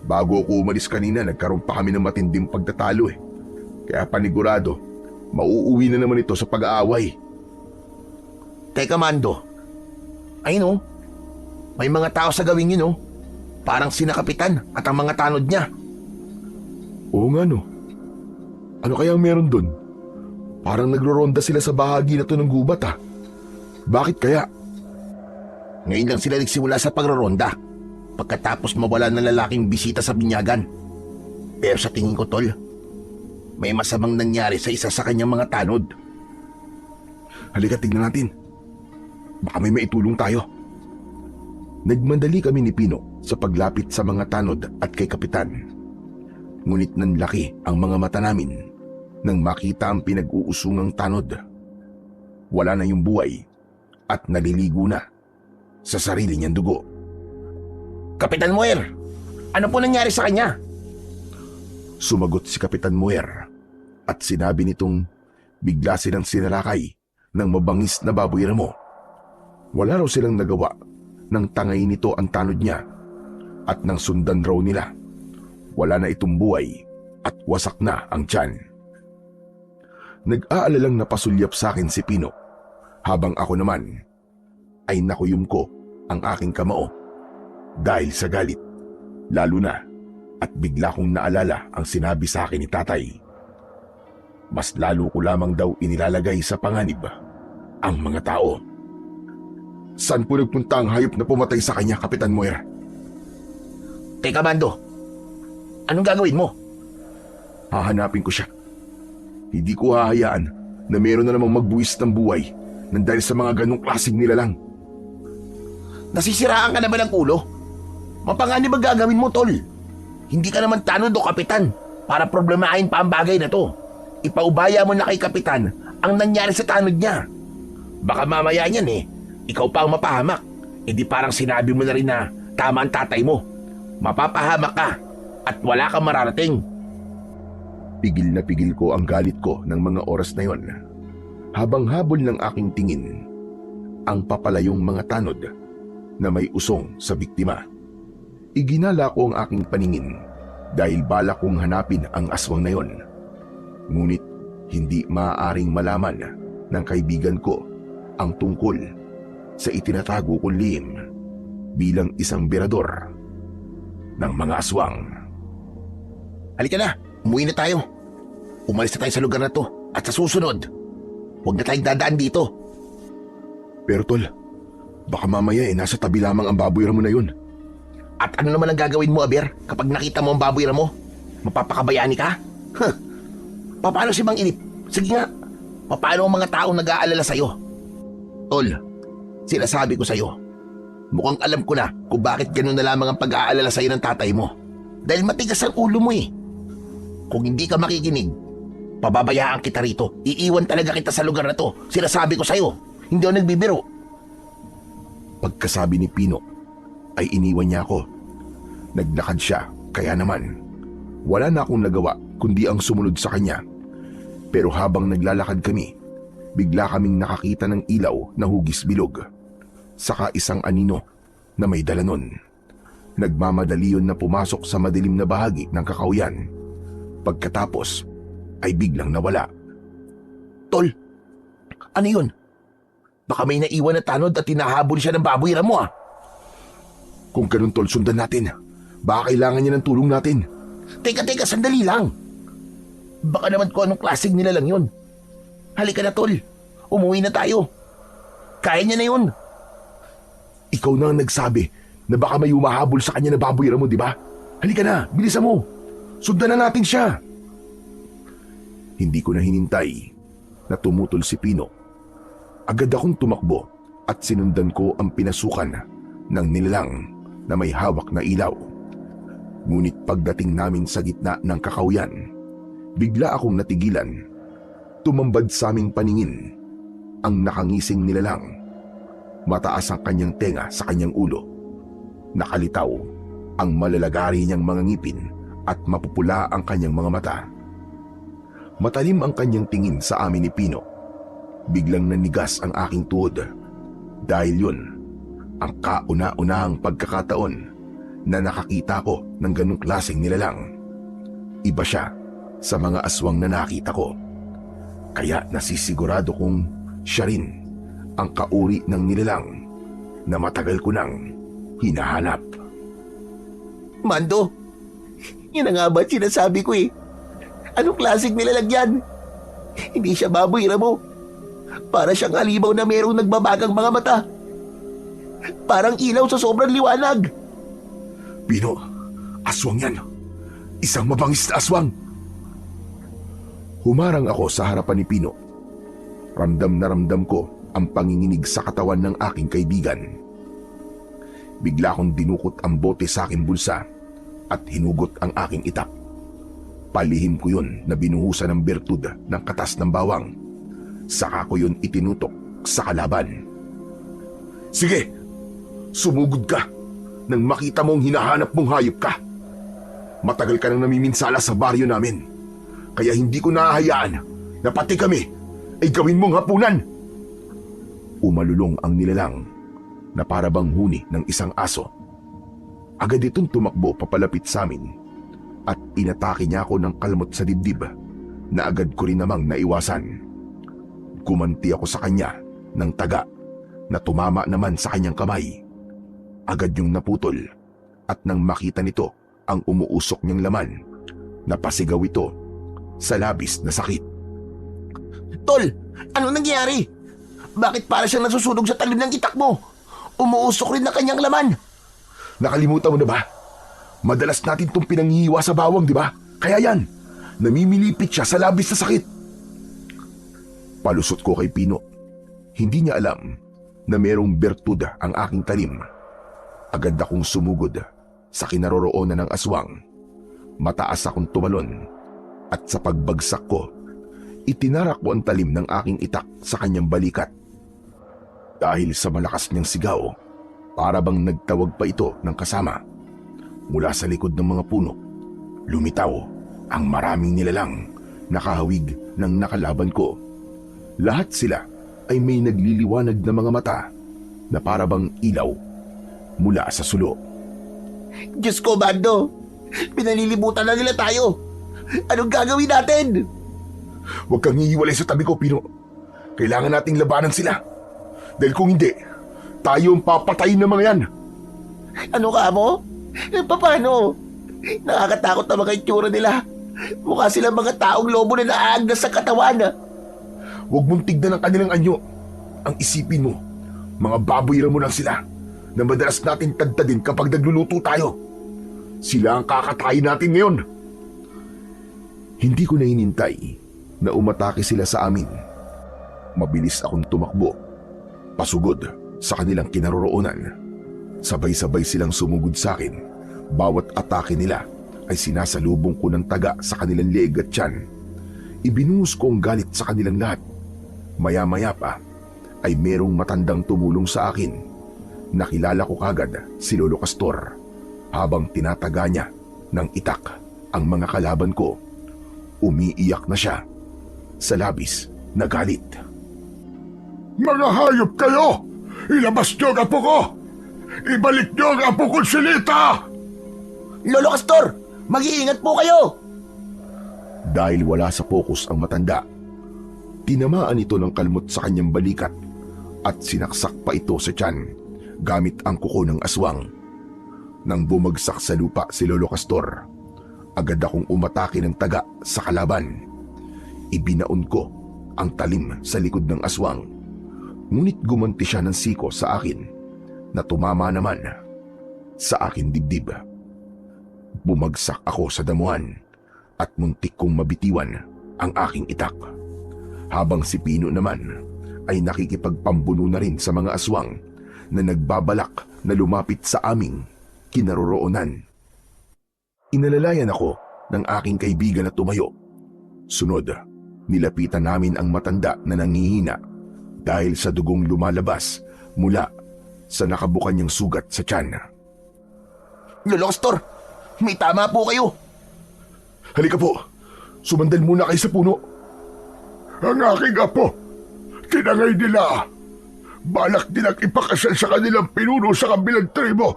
Bago ako umalis kanina, nagkaroon pa kami ng matinding pagtatalo eh. Kaya panigurado, mauuwi na naman ito sa pag-aaway. Teka Mando, ayun oh, may mga tao sa gawing yun oh. Parang sina Kapitan at ang mga tanod niya. Oo nga no. Ano kaya meron dun? Parang nagro-ronda sila sa bahagi na to ng gubat ah. Bakit kaya? Ngayon lang sila nagsimula sa pagroronda pagkatapos mawala ng lalaking bisita sa binyagan. Pero sa tingin ko tol, may masamang nangyari sa isa sa kanyang mga tanod. Halika, tignan natin. Baka may maitulong tayo. Nagmandali kami ni Pino sa paglapit sa mga tanod at kay Kapitan. Ngunit nanlaki ang mga mata namin nang makita ang pinag-uusungang tanod. Wala na yung buhay at naliligo na sa sarili niyang dugo. Kapitan Moer, ano po nangyari sa kanya? Sumagot si Kapitan Moer at sinabi nitong bigla silang sinalakay ng mabangis na baboy ramo. Wala raw silang nagawa nang tangay nito ang tanod niya at nang sundan raw nila. Wala na itong buhay at wasak na ang tiyan. Nag-aalalang napasulyap sa akin si Pino habang ako naman ay nakuyom ko ang aking kamao dahil sa galit. Lalo na at bigla kong naalala ang sinabi sa akin ni tatay. Mas lalo ko lamang daw inilalagay sa panganib ang mga tao. Saan po nagpunta ang hayop na pumatay sa kanya, Kapitan Moer? Teka Mando, anong gagawin mo? Hahanapin ko siya. Hindi ko hahayaan na meron na namang magbuwis ng buhay nang dahil sa mga ganong klaseng nilalang. Nasisiraan ka na ba ng ulo? Mapanganib ang gagawin mo tol. Hindi ka naman tanod o kapitan para problemahin pa ang bagay na to. Ipaubaya mo na kay Kapitan ang nangyari sa tanod niya. Baka mamaya niyan eh, ikaw pa ang mapahamak. E di parang sinabi mo na rin na tama ang tatay mo. Mapapahamak ka at wala kang mararating. Pigil na pigil ko ang galit ko ng mga oras na yon. Habang habol ng aking tingin, ang papalayong mga tanod na may usong sa biktima. Iginala ko ang aking paningin dahil balak kong hanapin ang aswang na yon. Ngunit hindi maaaring malaman ng kaibigan ko ang tungkol sa itinatago kong lihim bilang isang berador ng mga aswang. Halika na, umuwi na tayo. Umalis na tayo sa lugar na to at sa susunod, huwag na tayong dadaan dito. Pero tol, baka mamaya nasa tabi lamang ang baboy ramo na yun. At ano naman ang gagawin mo, Aber, kapag nakita mo ang baboy ramo? Mapapakabayani ka? Huh. Paano si Mang Inip? Sige nga, paano ang mga taong nag-aalala sa'yo? Tol, sinasabi ko sa'yo, Mukhang alam ko na kung bakit gano'n na lamang ang pag-aalala sa'yo ng tatay mo. Dahil matigas ang ulo mo eh. Kung hindi ka makikinig, pababayaan kita rito. Iiwan talaga kita sa lugar na to. Sinasabi ko sa'yo, hindi ako nagbibiro. Pagkasabi ni Pino, ay iniwan niya ako. Naglakad siya, kaya naman, wala na akong nagawa kundi ang sumunod sa kanya. Pero habang naglalakad kami, bigla kaming nakakita ng ilaw na hugis bilog. Saka isang anino na may dala nun. Nagmamadali yun na pumasok sa madilim na bahagi ng kakauyan. Pagkatapos ay biglang nawala. Tol, ano yun? Baka may naiwan na tanod at tinahabol siya ng baboy mo ah. Kung ganun tol, sundan natin. Baka kailangan niya ng tulong natin. Teka, sandali lang. Baka naman kung anong klaseng nila lang yun. Halika na tol, umuwi na tayo. Kaya niya na yun. Ikaw na ang nagsabi na baka may umahabol sa kanya na baboy mo, di ba? Halika na, bilisan mo. Sundan na natin siya. Hindi ko na hinintay na tumutol si Pino. Agad akong tumakbo at sinundan ko ang pinasukan ng nilalang na may hawak na ilaw. Ngunit pagdating namin sa gitna ng kakauyan, bigla akong natigilan. Tumambad sa aming paningin ang nakangising nilalang. Mataas ang kanyang tenga sa kanyang ulo. Nakalitaw ang malalagari niyang mga ngipin at mapupula ang kanyang mga mata. Matalim ang kanyang tingin sa amin ni Pino. Biglang nanigas ang aking tuhod. Dahil yun, ang kauna-unahang pagkakataon na nakakita ko ng ganong klaseng nilalang. Iba siya sa mga aswang na nakita ko. Kaya nasisigurado kong siya rin ang kauri ng nilalang na matagal ko nang hinahanap. Mando, yun na nga ba sinasabi ko eh. Anong klaseng nilalang yan? Hindi siya baboy mo. Para siyang halimaw na merong nagbabagang mga mata. Parang ilaw sa sobrang liwanag. Pino, aswang yan. Isang mabangis na aswang. Humarang ako sa harapan ni Pino. Ramdam na ramdam ko ang panginginig sa katawan ng aking kaibigan. Bigla akong dinukot ang bote sa aking bulsa at hinugot ang aking itak. Palihim ko yun na binuhusan ng bertud ng katas ng bawang. Saka ko yun itinutok sa kalaban. Sige, sumugod ka nang makita mong hinahanap mong hayop ka. Matagal ka nang namiminsala sa baryo namin. Kaya hindi ko nahahayaan na pati kami ay gawin mong hapunan. Umalulong ang nilalang na parabang huni ng isang aso. Agad itong tumakbo papalapit sa amin at inatake niya ako ng kalmot sa dibdib na agad ko rin namang naiwasan. Gumanti ako sa kanya ng taga na tumama naman sa kanyang kamay. Agad yung naputol at nang makita nito ang umuusok niyang laman, napasigaw ito sa labis na sakit. Tol, ano nangyari? Bakit para siyang nasusunog sa talim ng itak mo? Umuusok rin na kanyang laman. Nakalimutan mo na ba? Madalas natin itong pinanghihiwa sa bawang, di ba? Kaya yan, namimilipit siya sa labis na sakit. Palusot ko kay Pino. Hindi niya alam na merong bertud ang aking talim. Agad akong sumugod sa kinaroroonan ng aswang. Mataas akong tumalon at sa pagbagsak ko, itinarak ko ang talim ng aking itak sa kanyang balikat. Dahil sa malakas niyang sigaw, para bang nagtawag pa ito ng kasama. Mula sa likod ng mga puno, lumitaw ang maraming nilalang nakahawig ng nakalaban ko. Lahat sila ay may nagliliwanag na mga mata na para bang ilaw mula sa sulo. Diyos ko, Mando! Pinalilibutan na nila tayo! Anong gagawin natin? Huwag kang hihiwalay sa tabi ko, Pino. Kailangan nating labanan sila. Dahil kung hindi, tayo ang papatayin ng mga yan. Ano ka mo? Paano? Nakakatakot na mga itsura nila. Mukha silang mga taong lobo na naaagdas sa katawan. Huwag mong tignan ang kanilang anyo. Ang isipin mo, mga baboy mo lang sila na madalas natin tadtadin kapag nagluluto tayo. Sila ang kakatayin natin ngayon. Hindi ko na hinintay na umatake sila sa amin. Mabilis akong tumakbo, pasugod sa kanilang kinaroroonan. Sabay-sabay silang sumugod sa akin. Bawat atake nila ay sinasalubong ko ng taga sa kanilang leeg at tiyan. Ibinuhos ko ang galit sa kanilang lahat. Maya-maya pa ay merong matandang tumulong sa akin. Nakilala ko kagad si Lolo Castor habang tinataga niya ng itak ang mga kalaban ko. Umiiyak na siya sa labis na galit. Mga hayop kayo! Ilabas niyo ang apo ko! Ibalik niyo ang apo ko si Lita! Lolo Castor, mag-iingat po kayo! Dahil wala sa focus ang matanda, tinamaan ito ng kalmot sa kanyang balikat at sinaksak pa ito sa tiyan gamit ang kuko ng aswang. Nang bumagsak sa lupa si Lolo Castor, agad akong umatake ng taga sa kalaban. Ibinaon ko ang talim sa likod ng aswang, ngunit gumanti siya ng siko sa akin na tumama naman sa akin dibdib. Bumagsak ako sa damuhan at muntik kong mabitiwan ang aking itak. Habang si Pino naman ay nakikipagpambuno na rin sa mga aswang na nagbabalak na lumapit sa aming kinaroroonan. Inalalayan ako ng aking kaibigan na tumayo. Sunod, nilapitan namin ang matanda na nangihina dahil sa dugong lumalabas mula sa nakabukan niyang sugat sa tiyan. Lolo Castor, may tama po kayo. Halika po, sumandal muna kayo sa puno. Ang aking apo, tinangay nila. Balak nilang ipakasal sa kanilang pinuno sa kabilang tribo.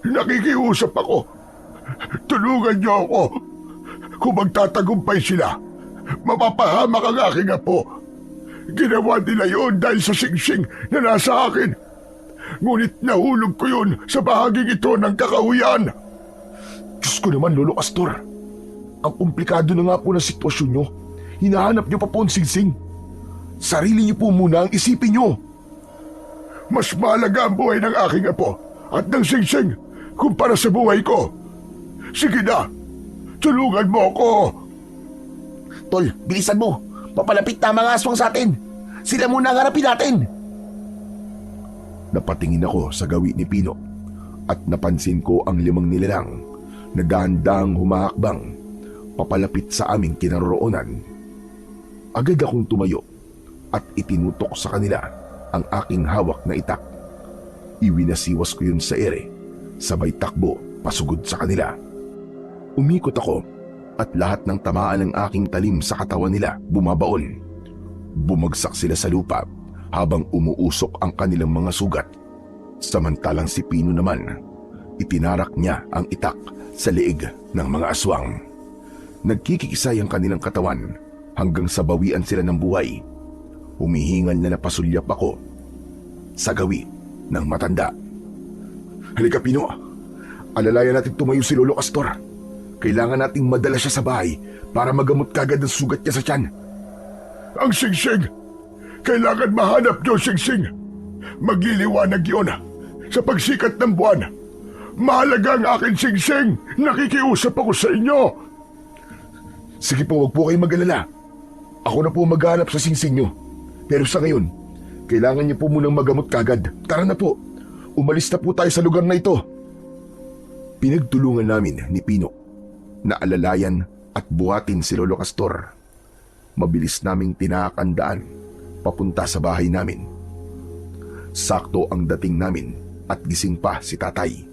Nakikiusap ako. Tulungan niyo ako. Kung magtatagumpay sila, mapapahamak ang aking apo. Ginawa nila yun dahil sa singsing na nasa akin. Ngunit nahulog ko yun sa bahaging ito ng kakahuyan. Diyos ko naman, Lolo Castor. Ang komplikado na nga po ng sitwasyon nyo. Hinahanap nyo pa po ang singsing. Sarili nyo po muna ang isipin nyo. Mas mahalaga ang buhay ng aking apo at ng singsing kumpara sa buhay ko. Sige na, tulungan mo ako. Tol, bilisan mo. Papalapit na mga aswang sa atin. Sila muna ang harapin natin. Napatingin ako sa gawi ni Pino at napansin ko ang 5 nilalang na dahan-dahang humahakbang papalapit sa aming kinaroroonan. Agad akong tumayo at itinutok sa kanila ang aking hawak na itak. Iwinasiwas ko yun sa ere, sabay takbo pasugod sa kanila. Umikot ako at lahat ng tamaan ng aking talim sa katawan nila bumabaon. Bumagsak sila sa lupa habang umuusok ang kanilang mga sugat. Samantalang si Pino naman, itinarak niya ang itak sa leeg ng mga aswang. Nagkikisay ang kanilang katawan hanggang sa bawian sila ng buhay. Humihingal na napasulyap ako sa gawi ng matanda. Halika, Pino. Alalayan natin tumayo si Lolo Castor. Kailangan nating madala siya sa bahay para magamot kagad ang sugat niya sa tiyan. Ang singsing! Kailangan mahanap niyo, singsing! Magliliwanag yun sa pagsikat ng buwan. Mahalaga ang aking singsing! Nakikiusap ako sa inyo! Sige po, wag po kayong mag-alala. Ako na po maghanap sa singsing nyo. Pero sa ngayon, kailangan niyo po munang magamot kagad. Tara na po, umalis na po tayo sa lugar na ito. Pinagtulungan namin ni Pino na alalayan at buhatin si Lolo Castor. Mabilis naming tinakandaan papunta sa bahay namin. Sakto ang dating namin at gising pa si tatay.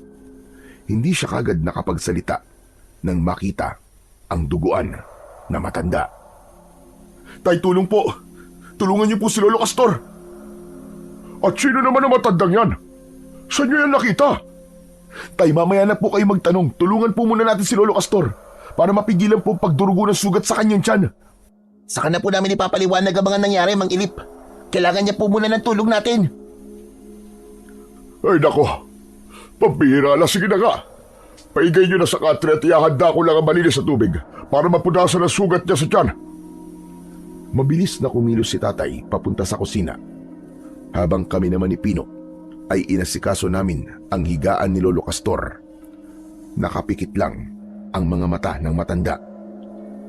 Hindi siya kagad nakapagsalita nang makita ang duguan na matanda. Tay, tulong po! Tulungan niyo po si Lolo Castor! At sino naman ang matandang yan? Saan niyo yan nakita? Tay, mamaya na po kayo magtanong. Tulungan po muna natin si Lolo Castor para mapigilan po pagdurugo ng sugat sa kanyang tiyan. Saka na po namin ipapaliwanag ang mga nangyari, Mang Ilip. Kailangan niya po muna ng tulong natin. Ay nako, pambihira na. Sige na nga. Paigay niyo na sa katre at ihahanda ko lang ang malinis sa tubig para mapunasan ang sugat niya sa tiyan. Mabilis na kumilos si tatay papunta sa kusina. Habang kami naman ni Pino ay inasikaso namin ang higaan ni Lolo Castor. Nakapikit lang ang mga mata ng matanda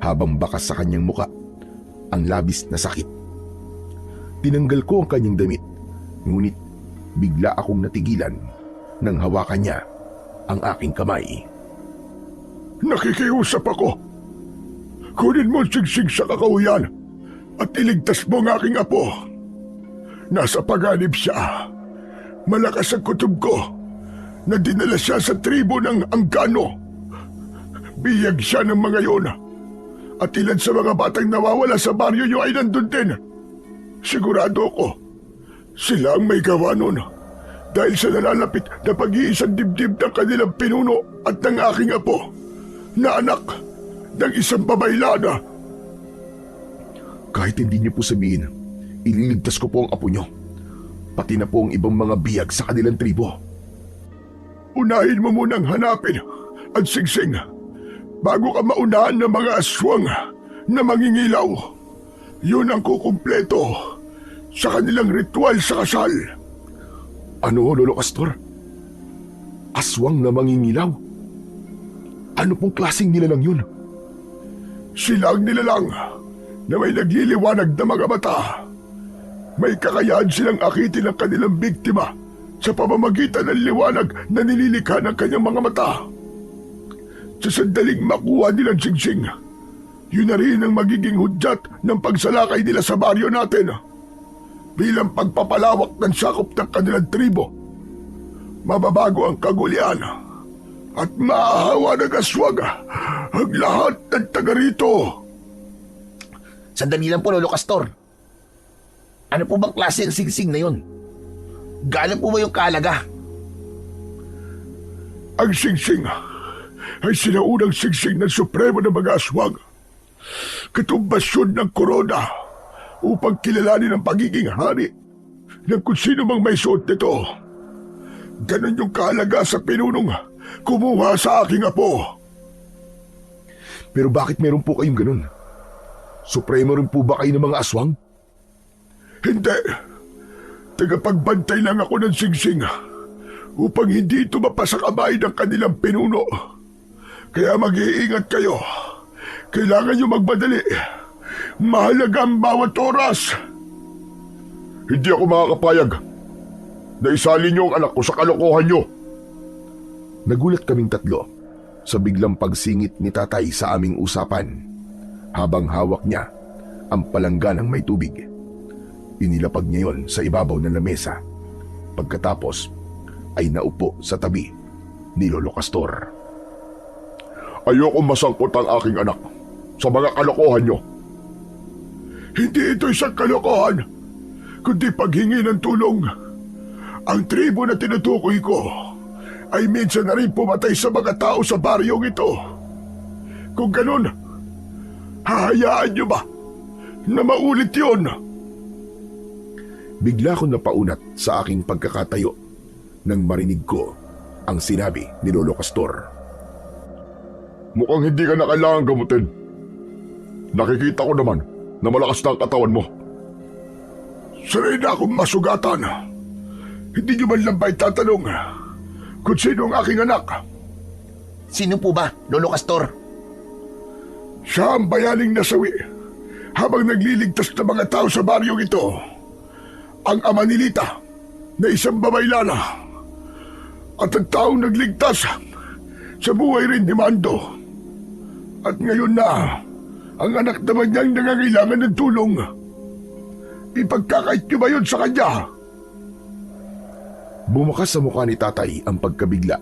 habang bakas sa kanyang muka ang labis na sakit. Tinanggal ko ang kanyang damit, ngunit bigla akong natigilan nang hawakan niya ang aking kamay. Nakikiusap ako. Kunin mo ang sigsig sa kakauyan at iligtas mo ang aking apo. Nasa paganib siya. Malakas ang kutob ko na dinala siya sa tribo ng Anggano. Biyag siya ng mga yon. At ilan sa mga batang nawawala sa baryo niyo ay nandun din. Sigurado ko, sila ang may gawa nun. Dahil sa nalalapit na pag-iisang dibdib ng kanilang pinuno at ng aking apo, na anak ng isang babaylana. Kahit hindi niyo po sabihin, ililigtas ko po ang apo niyo. Pati na po ang ibang mga biyag sa kanilang tribo. Unahin mo munang hanapin ang singsing bago ka maunahan ng mga aswang na mangingilaw. Yun ang kukumpleto sa kanilang ritual sa kasal. Ano, Lolo Castor? Aswang na mangingilaw? Ano pong klaseng nilalang yun? Sila ang nilalang na may nagliliwanag na mga mata. May kakayahan silang akitin ang kanilang biktima sa pamamagitan ng liwanag na nililikha ng kanyang mga mata. Sa sandaling makuha nilang singsing, yun na rin ang magiging hudyat ng pagsalakay nila sa baryo natin bilang pagpapalawak ng sakop ng kanilang tribo. Mababago ang kagulian at maahawa ng aswang ang lahat ng taga rito. Sandali lang po, Lolo Castor. Ano po bang klase ang singsing na yun? Gaano po ba yung kaalaga? Ang singsing ay sinaunang singsing ng supremo ng mga aswang. Katumbasyon ng korona upang kilalanin ang pagiging hari ng kung sino mang may suot nito. Ganon yung kaalaga sa pinunong kumuha sa aking apo. Pero bakit meron po kayong ganun? Supremo rin po ba kayo ng mga aswang? Hindi. Tagapagbantay lang ako ng singsing upang hindi ito mapasa kamay ng kanilang pinuno. Kaya mag-iingat kayo. Kailangan nyo magmadali. Mahalaga ang bawat oras. Hindi ako makakapayag na isali niyo ang anak ko sa kalokohan niyo. Nagulat kaming tatlo sa biglang pagsingit ni tatay sa aming usapan habang hawak niya ang palangganang may tubig. Inilapag niya yon sa ibabaw ng lamesa. Pagkatapos ay naupo sa tabi ni Lolo Castor. Ayoko masangkot ang aking anak sa mga kalokohan niyo. Hindi ito isang kalokohan, kundi paghingi ng tulong. Ang tribo na tinutukoy ko ay minsan na rin pumatay sa mga tao sa baryong ito. Kung ganun, hahayaan niyo ba na maulit yun? Bigla akong napaunat sa aking pagkakatayo nang marinig ko ang sinabi ni Lolo Castor. Mukhang hindi ka na kailangan gamutin. Nakikita ko naman na malakas na ang katawan mo. Sanay na akong masugatan. Hindi niyo man lang ba itatanong kung sino ang aking anak? Sino po ba, Lolo Castor? Siya ang bayaning nasawi habang nagliligtas ng mga tao sa baryong ito. Ang ama ni Lita na isang babaylana at ang taong nagligtas sa buhay rin ni Mando. At ngayon na, ang anak naman niyang nangangailangan ng tulong. Ipagkakait niyo ba yun sa kanya? Bumakas sa mukha ni tatay ang pagkabigla.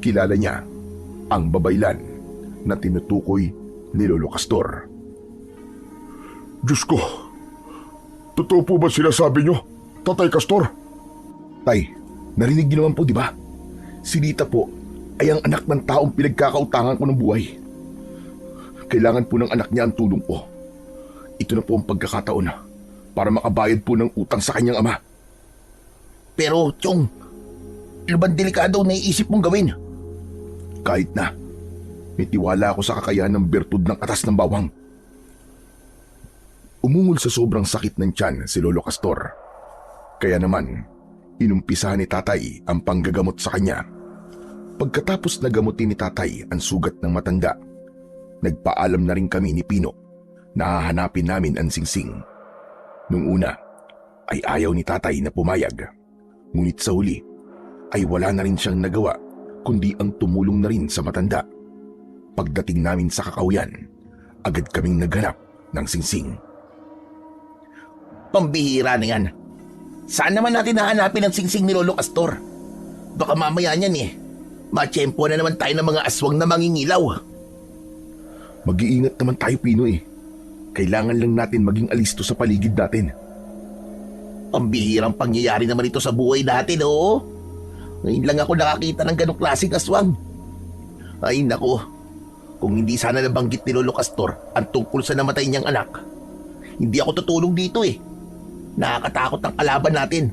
Kilala niya ang babaylan na tinutukoy ni Lolo Castor. Diyos ko, totoo po ba sinasabi niyo, Tatay Castor? Tay, narinig niyo naman po, di ba? Si Lita po ay ang anak ng taong pinagkakautangan ko ng buhay. Kailangan po ng anak niya ang tulong ko. Ito na po ang pagkakataon para makabayad po ng utang sa kanyang ama. Pero, Chong, ano bang delikado na iisip mong gawin? Kahit na, may tiwala ako sa kakayahan ng bertud ng atas ng bawang. Umungol sa sobrang sakit ng tiyan si Lolo Castor. Kaya naman, inumpisahan ni tatay ang panggagamot sa kanya. Pagkatapos na gamutin ni tatay ang sugat ng matanda, nagpaalam na rin kami ni Pino na hahanapin namin ang singsing. Nung una, ay ayaw ni tatay na pumayag. Ngunit sa huli, ay wala na rin siyang nagawa kundi ang tumulong na rin sa matanda. Pagdating namin sa kakauyan, agad kaming naghanap ng singsing. Pambihira na yan. Saan naman natin hahanapin ang singsing ni Lolo Castor? Baka mamaya niyan matsyempo na naman tayo ng mga aswang na mangingilaw. Mag-iingat naman tayo, Pino eh. Kailangan lang natin maging alisto sa paligid natin. Pambihirang pangyayari naman ito sa buhay natin, oo. Ngayon lang ako nakakita ng ganong klaseng aswang. Ay nako, kung hindi sana nabanggit ni Lolo Castor ang tungkol sa namatay niyang anak, hindi ako tutulong dito eh. Nakakatakot ang kalaban natin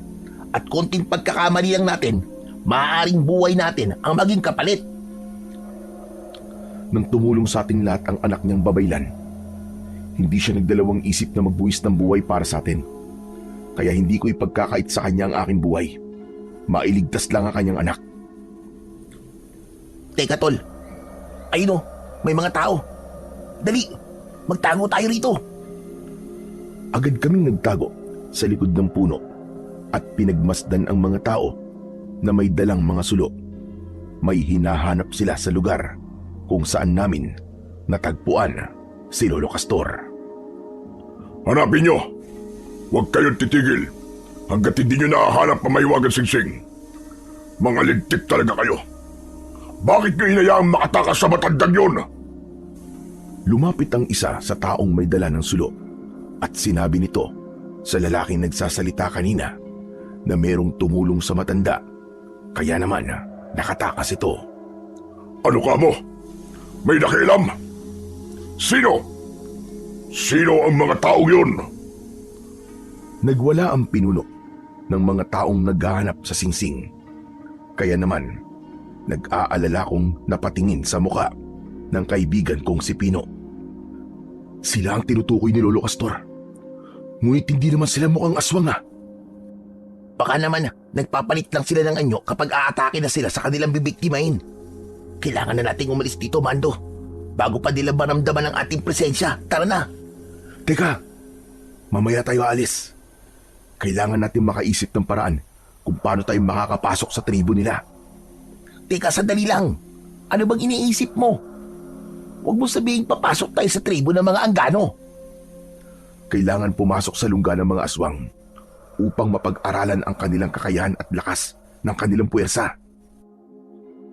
at konting pagkakamali lang natin, maaaring buhay natin ang maging kapalit. Nang tumulong sa ating lahat ang anak niyang babaylan, hindi siya nagdalawang isip na magbuwis ng buhay para sa atin. Kaya hindi ko ipagkakait sa kanya ang aking buhay. Mailigtas lang ang kanyang anak. Teka tol, ayun may mga tao. Dali, magtago tayo rito. Agad kaming nagtago sa likod ng puno at pinagmasdan ang mga tao na may dalang mga sulo. May hinahanap sila sa lugar kung saan namin natagpuan si Lolo Castor. Hanapin nyo! Huwag kayong titigil hanggat hindi nyo nahahanap ang maiwagang singsing. Mga lintik talaga kayo. Bakit nyo hinayaang makatakas sa matandang yun? Lumapit ang isa sa taong may dala ng sulo at sinabi nito sa lalaking nagsasalita kanina na merong tumulong sa matanda. Kaya naman nakatakas ito. Ano ka mo? May nakialam? Sino? Sino ang mga taong yun? Nagwala ang pinuno ng mga taong naghahanap sa singsing. Kaya naman, nag-aalala kong napatingin sa muka ng kaibigan kong si Pino. Sila ang tinutukoy ni Lolo Castor. Ngunit hindi naman sila mukhang aswang Baka naman nagpapalit lang sila ng anyo kapag aatake na sila sa kanilang bibiktimahin. Kailangan na nating umalis dito, Mando. Bago pa nila maramdaman ang ating presensya. Tara na. Teka, mamaya tayo alis. Kailangan natin makaisip ng paraan kung paano tayo makakapasok sa tribo nila. Teka, sandali lang. Ano bang iniisip mo? Huwag mo sabihin papasok tayo sa tribo ng mga Anggano. Kailangan pumasok sa lungga ng mga aswang upang mapag-aralan ang kanilang kakayahan at lakas ng kanilang puwersa.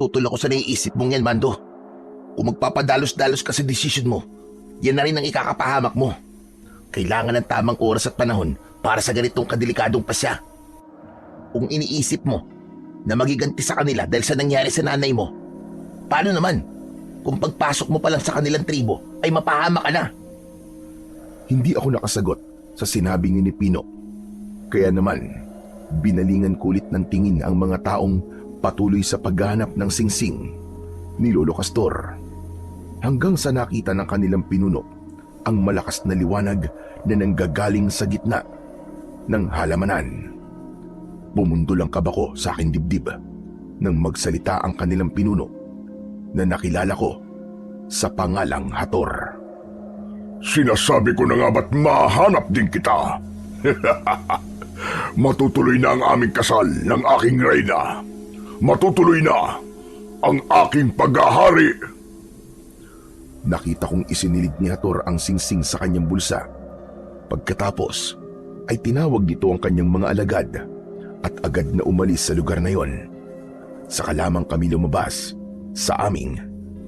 Tutol ako sa naiisip mong yan, Mando. Kung magpapadalos-dalos ka sa desisyon mo, yan na rin ang ikakapahamak mo. Kailangan ng tamang oras at panahon para sa ganitong kadelikadong pasya. Kung iniisip mo na magiganti sa kanila dahil sa nangyari sa nanay mo, paano naman kung pagpasok mo pa lang sa kanilang tribo ay mapahamak ka na? Hindi ako nakasagot sa sinabi ni Pino. Kaya naman, binalingan kulit ng tingin ang mga taong patuloy sa paghahanap ng singsing ni Lolo Castor. Hanggang sa nakita ng kanilang pinuno ang malakas na liwanag na nanggagaling sa gitna ng halamanan. Bumundol ang kabako sa aking dibdib nang magsalita ang kanilang pinuno na nakilala ko sa pangalang Hator. Sinasabi ko na nga ba't mahanap din kita? Matutuloy na ang aming kasal ng aking reyna. Matutuloy na ang aking paghahari. Nakita kong isinilig ni Hator ang singsing sa kanyang bulsa. Pagkatapos ay tinawag nito ang kanyang mga alagad at agad na umalis sa lugar na yon. Saka lamang kami lumabas sa aming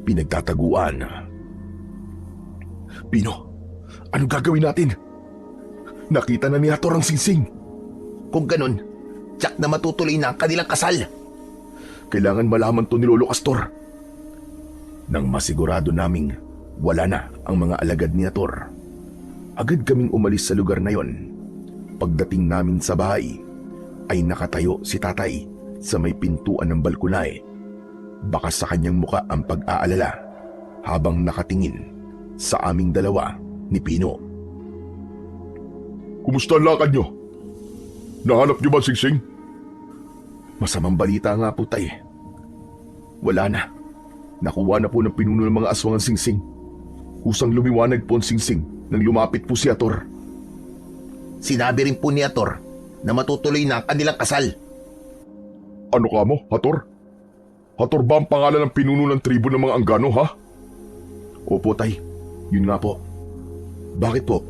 pinagtataguan. Pino, anong gagawin natin? Nakita na ni Hator ang singsing. Kung ganun, tiyak na matutuloy na ang kanilang kasal. Kailangan malaman to ni Lolo Castor. Nang masigurado naming wala na ang mga alagad ni Hator, agad kaming umalis sa lugar na yon. Pagdating namin sa bahay, ay nakatayo si tatay sa may pintuan ng balkonay. Baka sa kanyang muka ang pag-aalala habang nakatingin sa aming dalawa ni Pino. Kumusta ang lakad nyo? Nahanap nyo ba ang singsing? Masamang balita nga po, tay. Wala na. Nakuha na po ng pinuno ng mga aswang ang singsing. Kusang lumiwanag po ang singsing nang lumapit po si Hator. Sinabi rin po ni Hator na matutuloy na ang kanilang kasal. Ano ka mo, Hator? Hator ba ang pangalan ng pinuno ng tribo ng mga Anggano, ha? Opo, Tay. Yun nga po. Bakit po?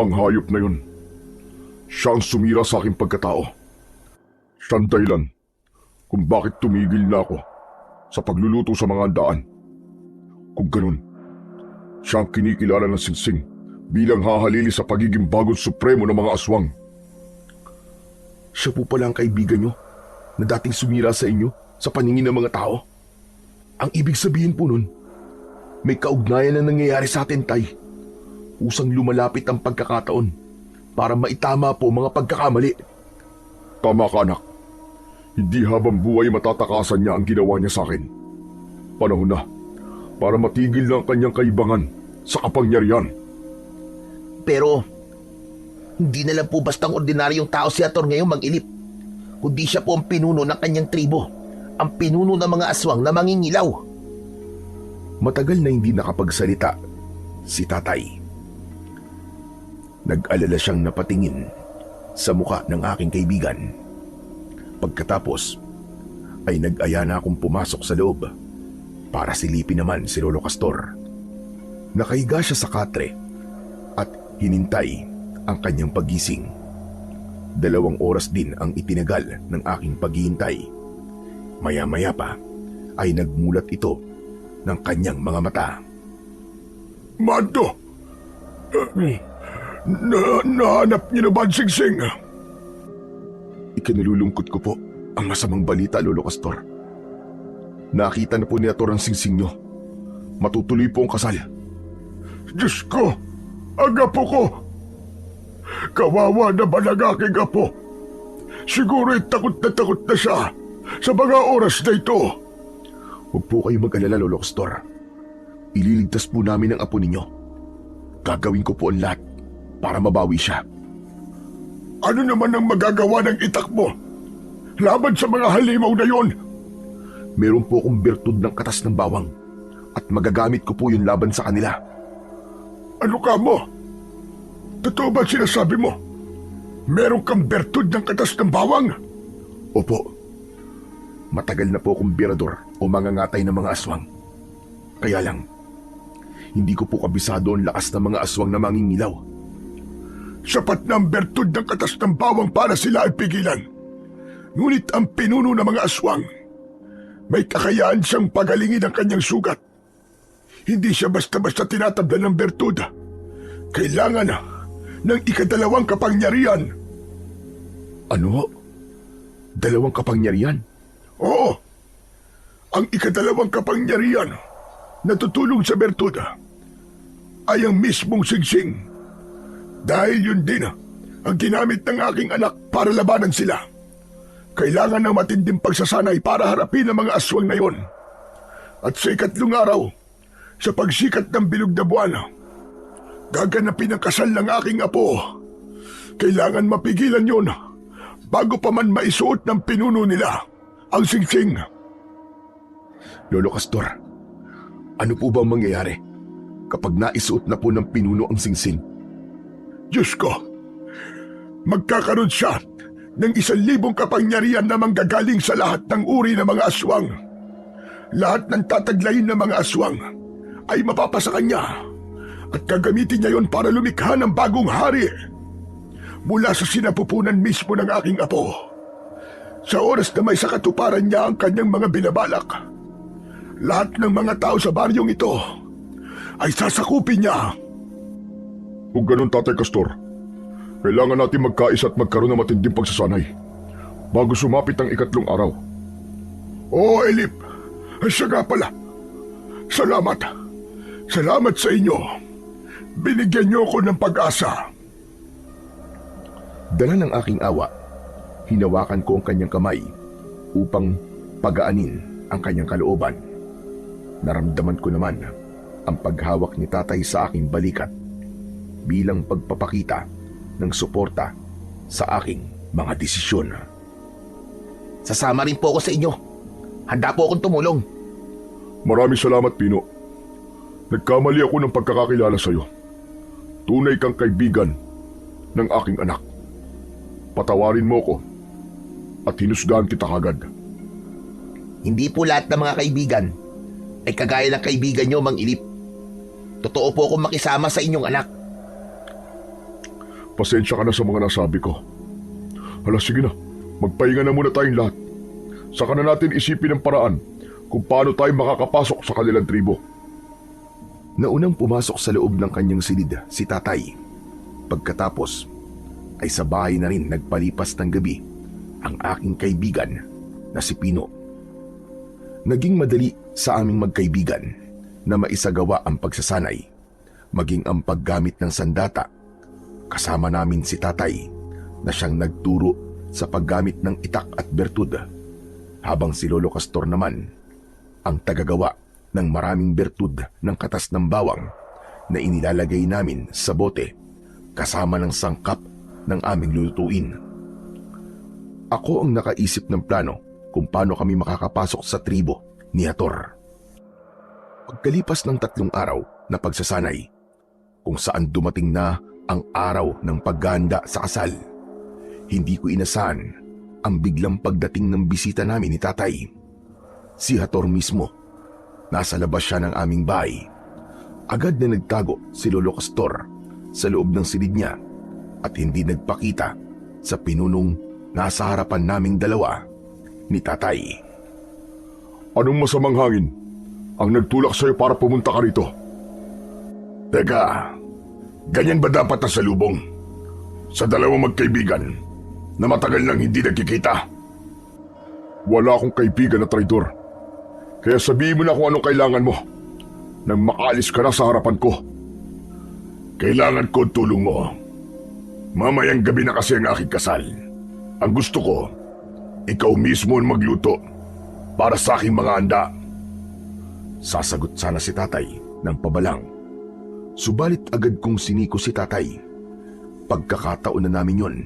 Ang hayop na yun. Siya ang sumira sa aking pagkatao. Siya ang dahilan kung bakit tumigil na ako sa pagluluto sa mga handaan. Kung ganun, siya ang kinikilala ng Singsing bilang hahalili sa pagiging bagong supremo ng mga aswang. Siya po pala ang kaibigan nyo na dating sumira sa inyo sa paningin ng mga tao. Ang ibig sabihin po nun, may kaugnayan na nangyayari sa atin, Tay. Usang lumalapit ang pagkakataon para maitama po mga pagkakamali. Tama ka, anak. Hindi habang buhay matatakasan niya ang ginawa niya sa akin. Panahon na para matigil na ang kanyang kaibangan sa kapangyarihan. Pero, hindi na lang po bastang ordinaryong tao si Hator ngayong mag-ilip. Kundi siya po ang pinuno ng kanyang tribo. Ang pinuno ng mga aswang na mangingilaw. Matagal na hindi nakapagsalita si Tatay. Nag-alala siyang napatingin sa muka ng aking kaibigan. Pagkatapos ay nag-aya na akong pumasok sa loob para silipin naman si Lolo Castor. Nakahiga siya sa katre at hinintay ang kanyang paggising. 2 oras din ang itinagal ng aking paghihintay. Maya-maya pa ay nagmulat ito ng kanyang mga mata. Mando! Nahanap niyo na ba ang Singsing? Ikinalulungkot ko po ang masamang balita, Lolo Castor. Nakita na po ni Hator ang singsing nyo. Matutuloy po ang kasal. Diyos ko! Ang apo ko! Kawawa naman ang aking apo. Siguro'y takot na siya sa mga oras na ito. Huwag po kayo mag-alala, Lolo Castor. Ililigtas po namin ang apo ninyo. Gagawin ko po ang lahat para mabawi siya. Ano naman ang magagawa ng itak mo laban sa mga halimaw na yon? Meron po akong bertud ng katas ng bawang at magagamit ko po yun laban sa kanila. Ano ka mo? Totoo ba sinasabi mo? Meron kang bertud ng katas ng bawang? Opo. Matagal na po akong birador o mangangatay ng mga aswang. Kaya lang, hindi ko po kabisado ang lakas ng mga aswang na mangingilaw. Sapat na ang bertud ng katas ng bawang para sila ay pigilan. Ngunit ang pinuno ng mga aswang, may kakayaan siyang pagalingin ang kanyang sugat. Hindi siya basta-basta tinatablan ng bertud. Kailangan ng ikadalawang kapangyarihan. Ano? 2 kapangyarihan? Oo. Ang ikadalawang kapangyarihan na tutulong sa bertud ay ang mismong Singsing. Dahil yun din ang ginamit ng aking anak para labanan sila. Kailangan ng matinding pagsasanay para harapin ang mga aswang na yon. At sa 3 araw, sa pagsikat ng bilog na buwan, gaganapin ang kasal ng aking apo. Kailangan mapigilan yon bago pa man maisuot ng pinuno nila ang Singsing. Lolo Castor, ano po ba ang mangyayari kapag naisuot na po ng pinuno ang singsing? Diyos ko, magkakaroon siya ng 1,000 kapangyarihan na manggagaling sa lahat ng uri ng mga aswang. Lahat ng tataglayin ng mga aswang ay mapapasa kanya at gagamitin niya yon para lumikha ng bagong hari mula sa sinapupunan mismo ng aking apo. Sa oras na may sakatuparan niya ang kanyang mga binabalak, lahat ng mga tao sa baryong ito ay sasakupin niya. Kung ganun, Tatay Castor, kailangan natin magkaisa at magkaroon ng matinding pagsasanay bago sumapit ang 3 araw. Oo, Elip. Siya nga pala. Salamat. Salamat sa inyo. Binigyan niyo ako ng pag-asa. Dala ng aking awa, hinawakan ko ang kanyang kamay upang pagaanin ang kanyang kalooban. Naramdaman ko naman ang paghawak ni Tatay sa aking balikat bilang pagpapakita ng suporta sa aking mga desisyon. Sasama rin po ako sa inyo. Handa po akong tumulong. Maraming salamat, Pino. Nagkamali ako ng pagkakakilala sa iyo. Tunay kang kaibigan ng aking anak. Patawarin mo ko at hinusgahan kita kagad. Hindi po lahat ng mga kaibigan ay kagaya ng kaibigan nyo, Mang Ilip. Totoo po akong makisama sa inyong anak. Pasensya ka na sa mga nasabi ko. Hala, sige na. Magpahinga na muna tayong lahat. Saka na natin isipin ang paraan kung paano tayo makakapasok sa kanilang tribo. Naunang pumasok sa loob ng kanyang silid si tatay. Pagkatapos ay sa bahay na rin nagpalipas ng gabi ang aking kaibigan na si Pino. Naging madali sa aming magkaibigan na maisagawa ang pagsasanay, maging ang paggamit ng sandata. Kasama namin si tatay na siyang nagturo sa paggamit ng itak at bertud, habang si Lolo Castor naman ang tagagawa ng maraming bertud ng katas ng bawang na inilalagay namin sa bote kasama ng sangkap ng aming lulutuin. Ako ang nakaisip ng plano kung paano kami makakapasok sa tribo ni Hator. Pagkalipas ng 3 araw na pagsasanay, kung saan dumating na ang araw ng paghahanda sa kasal, hindi ko inasahan ang biglang pagdating ng bisita namin ni tatay. Si Hator mismo. Nasa labas siya ng aming bahay. Agad na nagtago si Lolo Castor sa loob ng silid niya at hindi nagpakita sa pinunong nasa harapan naming dalawa ni tatay. Anong masamang hangin ang nagtulak sa'yo para pumunta ka rito? Teka, ganyan ba dapat na salubong? Sa dalawang magkaibigan na matagal nang hindi nagkikita? Wala akong kaibigan na traidor. Kaya sabihin mo na kung anong kailangan mo nang makaalis ka na sa harapan ko. Kailangan ko ang tulong mo. Mamayang gabi na kasi ang aking kasal. Ang gusto ko, ikaw mismo ang magluto para sa aking mga handa. Sasagot sana si tatay ng pabalang. Subalit agad kong siniko si tatay. Pagkakataon na namin yon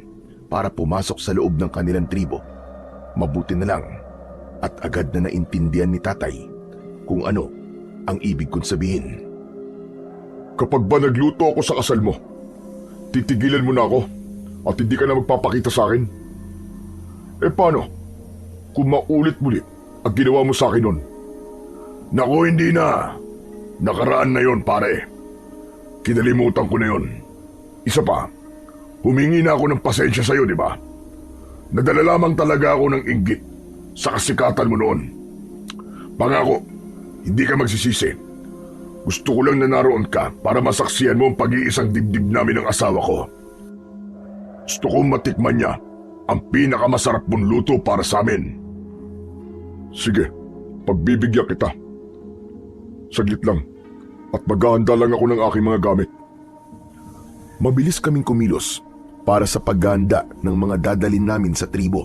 para pumasok sa loob ng kanilang tribo. Mabuti na lang at agad na naintindihan ni tatay kung ano ang ibig kong sabihin. Kapag ba nagluto ako sa kasal mo, titigilan mo na ako at hindi ka na magpapakita sa akin? Eh paano kung maulit-mulit ang ginawa mo sa akin nun? Naku, hindi na. Nakaraan na yon, pare. Kinalimutan ko na yon. Isa pa, humingi na ako ng pasensya sa'yo, di ba? Nadala lamang talaga ako ng inggit sa kasikatan mo noon. Pangako, hindi ka magsisisi. Gusto ko lang na naroon ka para masaksiyan mo ang pag-iisang dibdib namin ng asawa ko. Gusto kong matikman niya ang pinakamasarap mong luto para sa amin. Sige, pagbibigyan kita. Saglit lang at maghahanda lang ako ng aking mga gamit. Mabilis kaming kumilos para sa paghahanda ng mga dadalin namin sa tribo.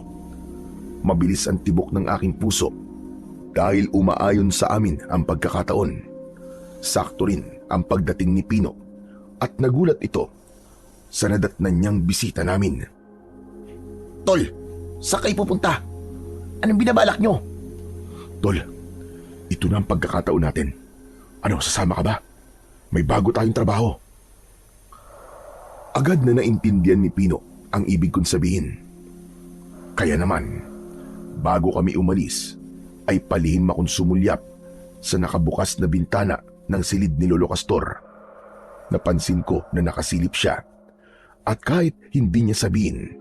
Mabilis ang tibok ng aking puso dahil umaayon sa amin ang pagkakataon. Sakto rin ang pagdating ni Pino at nagulat ito sa nadatnan niyang bisita namin. Tol, saan kayo pupunta? Anong binabalak nyo? Tol, ito na ang pagkakataon natin. Ano, sasama ka ba? May bago tayong trabaho. Agad na naintindihan ni Pino ang ibig kong sabihin. Kaya naman, bago kami umalis, ay palihim akong sumulyap sa nakabukas na bintana ng silid ni Lolo Castor. Napansin ko na nakasilip siya at kahit hindi niya sabihin,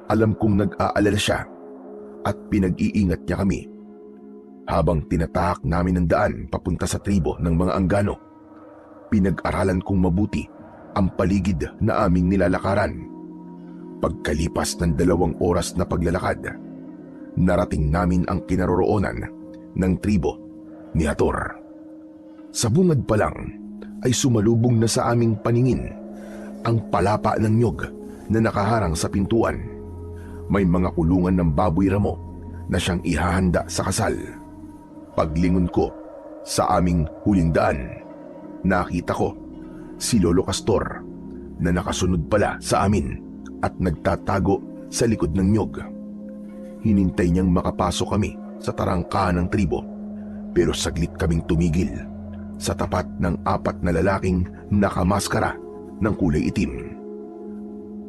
alam kong nag-aalala siya at pinag-iingat niya kami. Habang tinatahak namin ang daan papunta sa tribo ng mga Anggano, pinag-aralan kong mabuti ang paligid na aming nilalakaran. Pagkalipas ng 2 oras na paglalakad, narating namin ang kinaroroonan ng tribo ni Hator. Sa bungad pa lang ay sumalubong na sa aming paningin ang palapa ng nyog na nakaharang sa pintuan. May mga kulungan ng baboy ramo na siyang ihahanda sa kasal. Paglingon ko sa aming huling daan, nakita ko si Lolo Castor na nakasunod pala sa amin at nagtatago sa likod ng nyog. Hinintay niyang makapasok kami sa tarangkahan ng tribo, pero saglit kaming tumigil sa tapat ng 4 na lalaking nakamaskara ng kulay itim.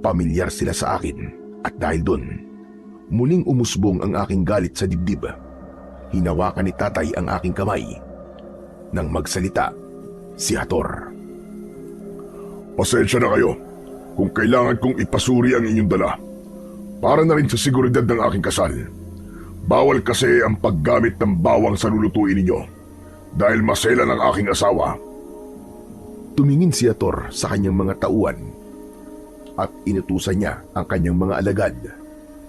Pamilyar sila sa akin at dahil doon, Muling umusbong ang aking galit sa dibdib. Hinawakan ni tatay ang aking kamay. Nang magsalita, si Hator. Pasensya na kayo kung kailangan kong ipasuri ang inyong dala. Para na rin sa seguridad ng aking kasal. Bawal kasi ang paggamit ng bawang sa lulutuin ninyo dahil masela ng aking asawa. Tumingin si Hator sa kanyang mga tauhan at inutusan niya ang kanyang mga alagad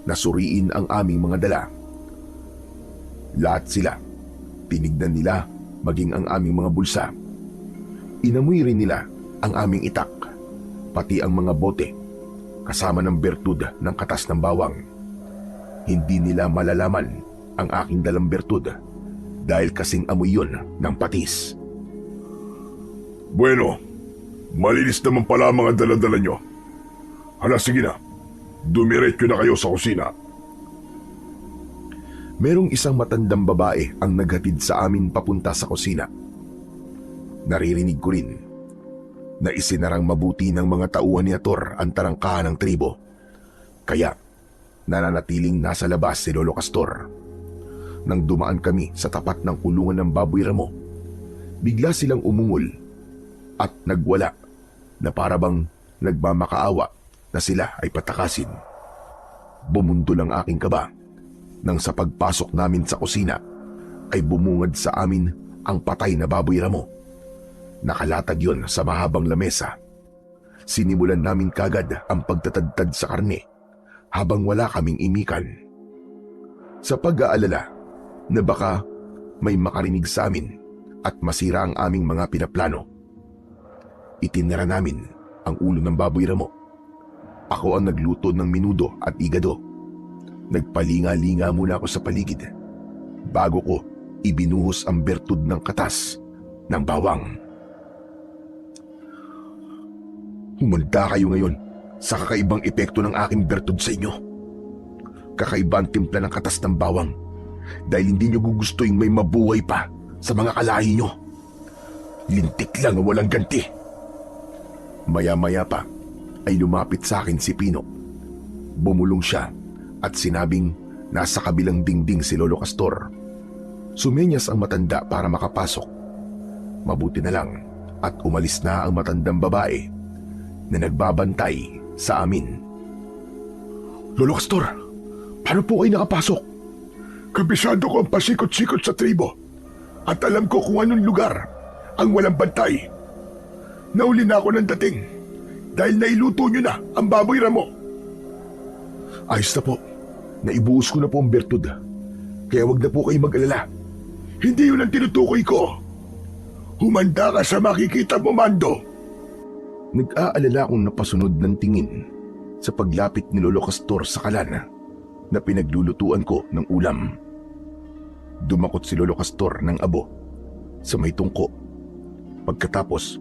na suriin ang aming mga dala. Lahat sila, tinignan nila maging ang aming mga bulsa. Inamoy rin nila ang aming itak, pati ang mga bote, kasama ng bertud ng katas ng bawang. Hindi nila malalaman ang aking dalang bertud dahil kasing amoy yun ng patis. Bueno, malinis naman pala ang mga dala-dala nyo. Hala, sige na. Dumiretso na kayo sa kusina. Merong isang matandang babae ang naghatid sa amin papunta sa kusina. Naririnig ko rin na isinarang mabuti ng mga tauhan ni Hator ang tarangkahan ng tribo. Kaya nananatiling nasa labas si Lolo Castor. Nang dumaan kami sa tapat ng kulungan ng baboy ramo, bigla silang umungol at nagwala na parabang nagmamakaawa na sila ay patakasin. Bumundo lang aking kaba nang sa pagpasok namin sa kusina ay bumungad sa amin ang patay na baboy ramo. Nakalatag yon sa mahabang lamesa. Sinimulan namin kagad ang pagtatadtad sa karne habang wala kaming imikan. Sa pag-aalala na baka may makarinig sa amin at masira ang aming mga pinaplano, itinira namin ang ulo ng baboy ramo. Ako ang nagluto ng minudo at igado. Nagpalinga-linga muna ako sa paligid bago ko ibinuhos ang bertud ng katas ng bawang. Humanda kayo ngayon sa kakaibang epekto ng aking bertud sa inyo. Kakaiba ang timpla ng katas ng bawang dahil hindi nyo gugustuhin may mabuhay pa sa mga kalahi nyo. Lintik lang ang walang ganti. Maya-maya pa ay lumapit sa akin si Pino. Bumulong siya at sinabing nasa kabilang dingding si Lolo Castor. Sumenyas ang matanda para makapasok. Mabuti na lang at umalis na ang matandang babae na nagbabantay sa amin. Lolo Castor, paano po kayo nakapasok? Kabisado ko ang pasikot-sikot sa tribo at alam ko kung anong lugar ang walang bantay. Nauli na ako ng dating dahil nailuto nyo na ang baboy ramo. Ayos na po. Naibuhos ko na po ang bertud. Kaya wag na po kayo mag-alala. Hindi yun ang tinutukoy ko. Humanda ka sa makikita mo, Mando. Nag-aalala akong napasunod ng tingin sa paglapit ni Lolo Castor sa kalan na pinaglulutuan ko ng ulam. Dumakot si Lolo Castor ng abo sa may tungko. Pagkatapos,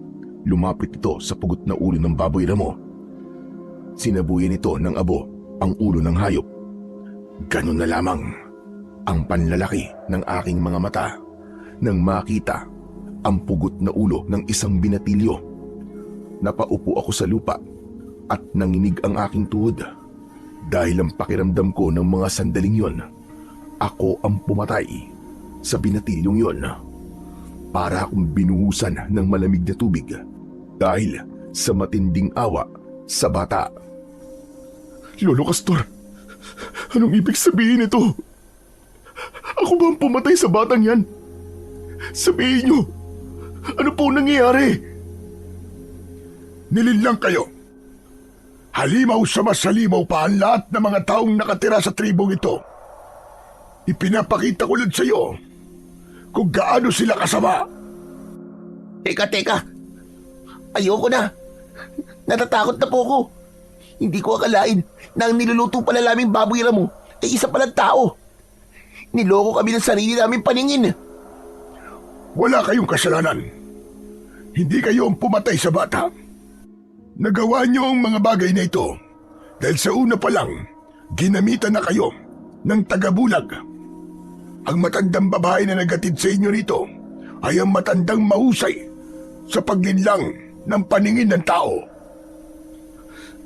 lumapit ito sa pugot na ulo ng baboy ramo. Sinabuyan ito ng abo ang ulo ng hayop. Ganun na lamang ang panlalaki ng aking mga mata nang makita ang pugot na ulo ng isang binatilyo. Napaupo ako sa lupa at nanginig ang aking tuhod dahil ang pakiramdam ko ng mga sandaling yon, ako ang pumatay sa binatilyong yon. Para akong binuhusan ng malamig na tubig dahil sa matinding awa sa bata. Lolo Castor, anong ibig sabihin nito? Ako ba ang pumatay sa batang yan? Sabihin nyo, ano po nangyayari? Nilinlang kayo. Halimaw sa mas halimaw pa ang lahat ng mga taong nakatira sa tribong ito. Ipinapakita ko lang sa iyo kung gaano sila kasama. Teka. Ayoko na. Natatakot na po ako. Hindi ko akalain na ang niluluto pala naming baboy ramo ay isa palang tao. Niloko kami ng sarili naming paningin. Wala kayong kasalanan. Hindi kayo ang pumatay sa bata. Nagawa niyo ang mga bagay na ito dahil sa una pa lang, ginamitan na kayo ng tagabulag. Ang matandang babae na nagatid sa inyo nito ay ang matandang mahusay sa paglinlang ng paningin ng tao.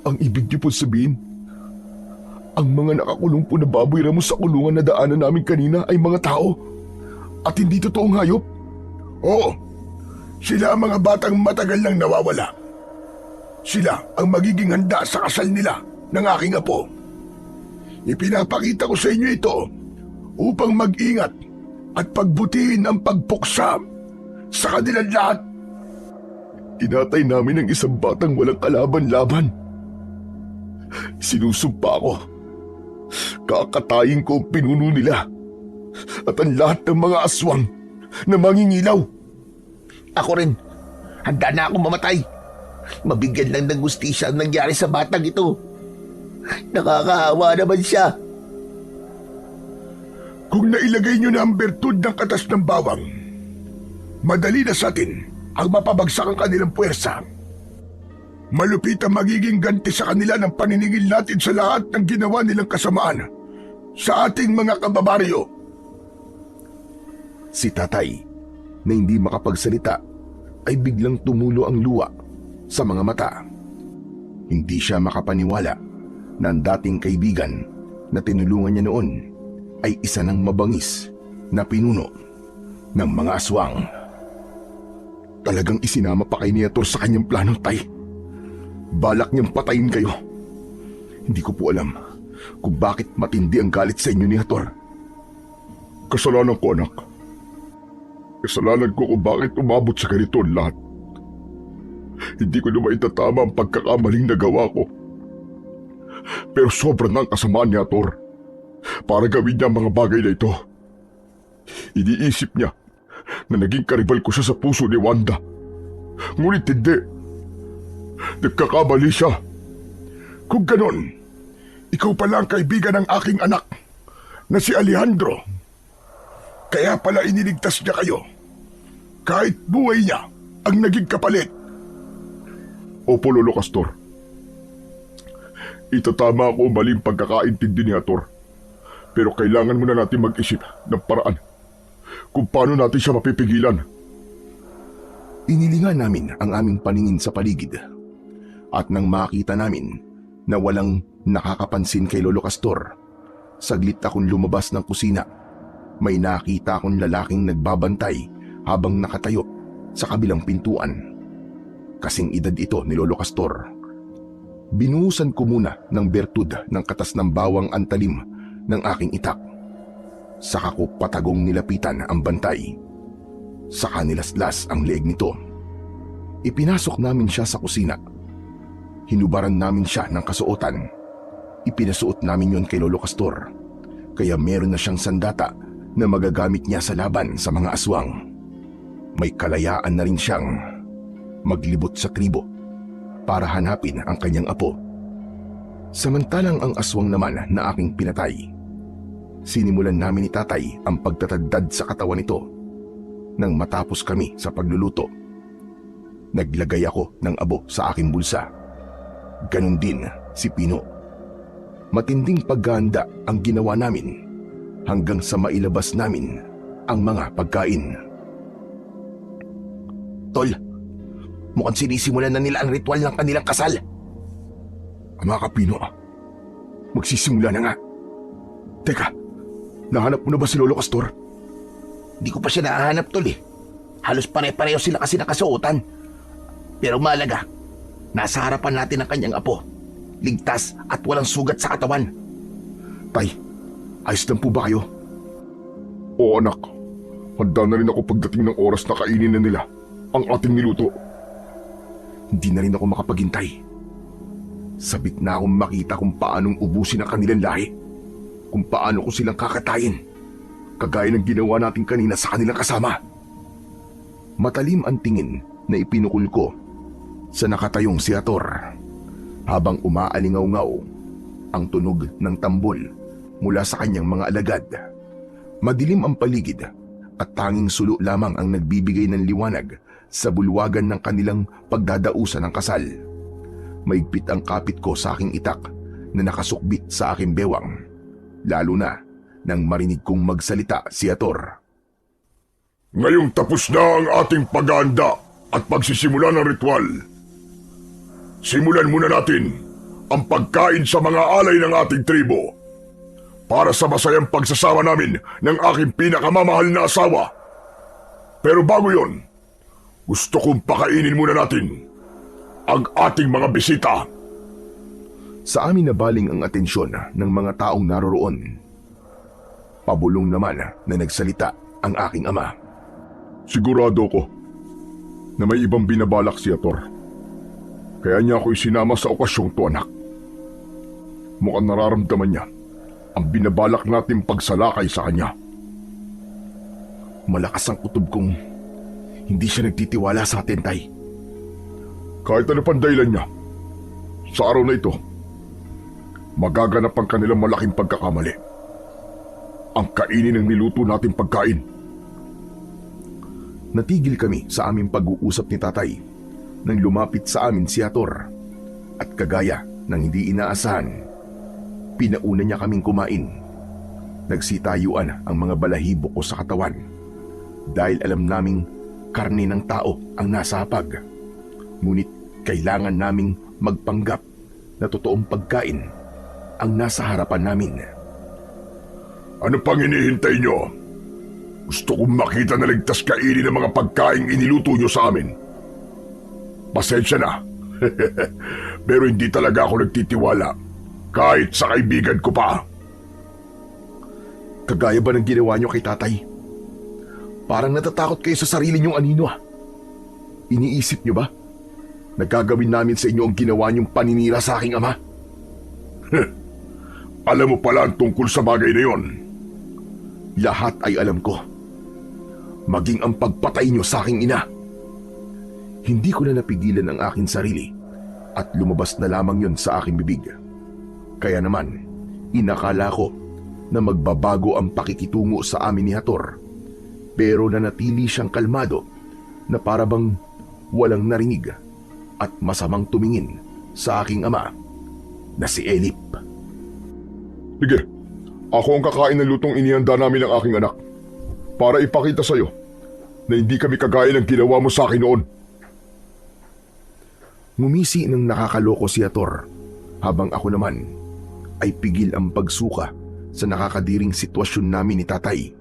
Ang ibig niyo po sabihin, Ang mga nakakulong po na baboy ramo sa kulungan na daanan namin kanina ay mga tao at hindi totoong hayop? Oo, sila ang mga batang matagal nang nawawala. Sila ang magiging handa sa kasal nila ng aking apo. Ipinapakita ko sa inyo ito upang mag-ingat at pagbutihin ang pagpuksa sa kanilang lahat. Tinatay namin ang isang batang walang kalaban-laban. Sinusumpa ko. Kakatayin ko ang pinuno nila at ang lahat ng mga aswang na mangingilaw. Ako rin. Handa na akong mamatay. Mabigyan lang ng gustisya ang nangyari sa batang ito. Nakakahawa naman siya. Kung nailagay nyo na ang bertud ng katas ng bawang, madali na sa atin ang mapabagsak ang kanilang puwersa. Malupit ang magiging ganti sa kanila ng paniningil natin sa lahat ng ginawa nilang kasamaan sa ating mga kababaryo. Si tatay, na hindi makapagsalita, ay biglang tumulo ang luha sa mga mata. Hindi siya makapaniwala na ang dating kaibigan na tinulungan niya noon ay isa ng mabangis na pinuno ng mga aswang. Talagang isinama pa kay Niator sa kanyang plano, tay. Balak niyang patayin kayo. Hindi ko po alam kung bakit matindi ang galit sa inyo, Niator. Kasalanan ko, anak. Kasalanan ko kung bakit umabot sa ganito ang lahat. Hindi ko na maitatama ang pagkakamaling nagawa ko. Pero sobrang ang kasamaan niya, Tor, para gawin niya ang mga bagay na ito. Iniisip niya na naging karibal ko siya sa puso ni Wanda. Ngunit hindi. Nagkakamali siya. Kung ganon, ikaw pala ang kaibigan ng aking anak na si Alejandro. Kaya pala iniligtas niya kayo. Kahit buhay niya ang naging kapalit. Opo, Lolo Castor. Itatama ako maling pagkakaintindi ni Hator. Pero kailangan muna natin mag-isip ng paraan kung paano natin siya mapipigilan. Inilingan namin ang aming paningin sa paligid. At nang makita namin na walang nakakapansin kay Lolo Castor, saglit akong lumabas ng kusina. May nakita akong lalaking nagbabantay habang nakatayo sa kabilang pintuan. Kasing edad ito ni Lolo Castor. Binuhusan ko muna ng bertud ng katas ng bawang antalim ng aking itak. Saka ko patagong nilapitan ang bantay. Saka nilaslas ang leeg nito. Ipinasok namin siya sa kusina. Hinubaran namin siya ng kasuotan. Ipinasuot namin yon kay Lolo Castor. Kaya meron na siyang sandata na magagamit niya sa laban sa mga aswang. May kalayaan na rin siyang maglibot sa tribo para hanapin ang kanyang apo. Samantalang ang aswang naman na aking pinatay, sinimulan namin ni tatay ang pagtatadtad sa katawan nito. Nang matapos kami sa pagluluto, naglagay ako ng abo sa aking bulsa. Ganon din si Pino. Matinding paghahanda ang ginawa namin hanggang sa mailabas namin ang mga pagkain. Tol, mukhang sinisimulan na nila ang ritual ng kanilang kasal. Ama ka, Pino. Magsisimula na nga. Teka, nahanap mo na ba si Lolo Castor? Di ko pa siya nahanap, Tol eh. Halos pare-pareho sila kasi nakasuotan. Pero mahalaga, nasa harapan natin ang kanyang apo. Ligtas at walang sugat sa katawan. Tay, ayos lang po ba kayo? Oo, anak. Handa na rin ako pagdating ng oras na kainin na nila ang ating niluto. Hindi na rin ako makapaghintay. Sabik na akong makita kung paanong ubusin ang kanilang lahi. Kung paano ko silang kakatayin. Kagaya ng ginawa natin kanina sa kanilang kasama. Matalim ang tingin na ipinukul ko sa nakatayong si Hator. Habang umaalingaw-ngaw ang tunog ng tambol mula sa kanyang mga alagad. Madilim ang paligid at tanging sulo lamang ang nagbibigay ng liwanag sa bulwagan ng kanilang pagdadausan ng kasal. Maigpit ang kapit ko sa aking itak na nakasukbit sa aking bewang, lalo na nang marinig kong magsalita si Hator. Ngayong tapos na ang ating paghahanda at pagsisimula ng ritual. Simulan muna natin ang pagkain sa mga alay ng ating tribo para sa masayang pagsasama namin ng aking pinakamamahal na asawa. Pero bago yon, gusto kong pakainin muna natin ang ating mga bisita. Sa amin nabaling ang atensyon ng mga taong naroroon. Pabulong naman na nagsalita ang aking ama. Sigurado ko na may ibang binabalak si Ator. Kaya niya ako isinama sa okasyong to, anak. Mukhang nararamdaman niya ang binabalak natin pagsalakay sa kanya. Malakas ang kutob kong hindi siya nagtitiwala sa atin, Tay. Kahit ano pang dahilan niya, sa araw na ito, magaganap ang kanilang malaking pagkakamali. Ang kainin ng niluto natin pagkain. Natigil kami sa aming pag-uusap ni Tatay nang lumapit sa amin si Ator at kagaya ng hindi inaasahan, pinauna niya kaming kumain. Nagsitayuan ang mga balahibo ko sa katawan dahil alam naming karne ng tao ang nasa hapag. Ngunit kailangan naming magpanggap na totoong pagkain ang nasa harapan namin. Ano pang hinihintay nyo? Gusto kong makita na ligtas kainin ng mga pagkaing iniluto nyo sa amin. Pasensya na. Pero hindi talaga ako nagtitiwala kahit sa kaibigan ko pa. Kagaya ba ng ginawa niyo kay Tatay? Parang natatakot kayo sa sarili niyong anino. Iniisip niyo ba? Nagagawin namin sa inyo ang ginawa niyong paninira sa aking ama? Alam mo pala ang tungkol sa bagay na yon. Lahat ay alam ko. Maging ang pagpatay niyo sa aking ina. Hindi ko na napigilan ang aking sarili at lumabas na lamang yon sa aking bibig. Kaya naman, inakala ko na magbabago ang pakikitungo sa amin ni Hator. Pero nanatili siyang kalmado na parabang walang narinig at masamang tumingin sa aking ama na si Elip. Sige, ako ang kakain ng lutong inihanda namin ng aking anak para ipakita sa'yo na hindi kami kagaya ng ginawa mo sa akin noon. Ngumisi ng nakakaloko si Hator habang ako naman ay pigil ang pagsuka sa nakakadiring sitwasyon namin ni Tatay.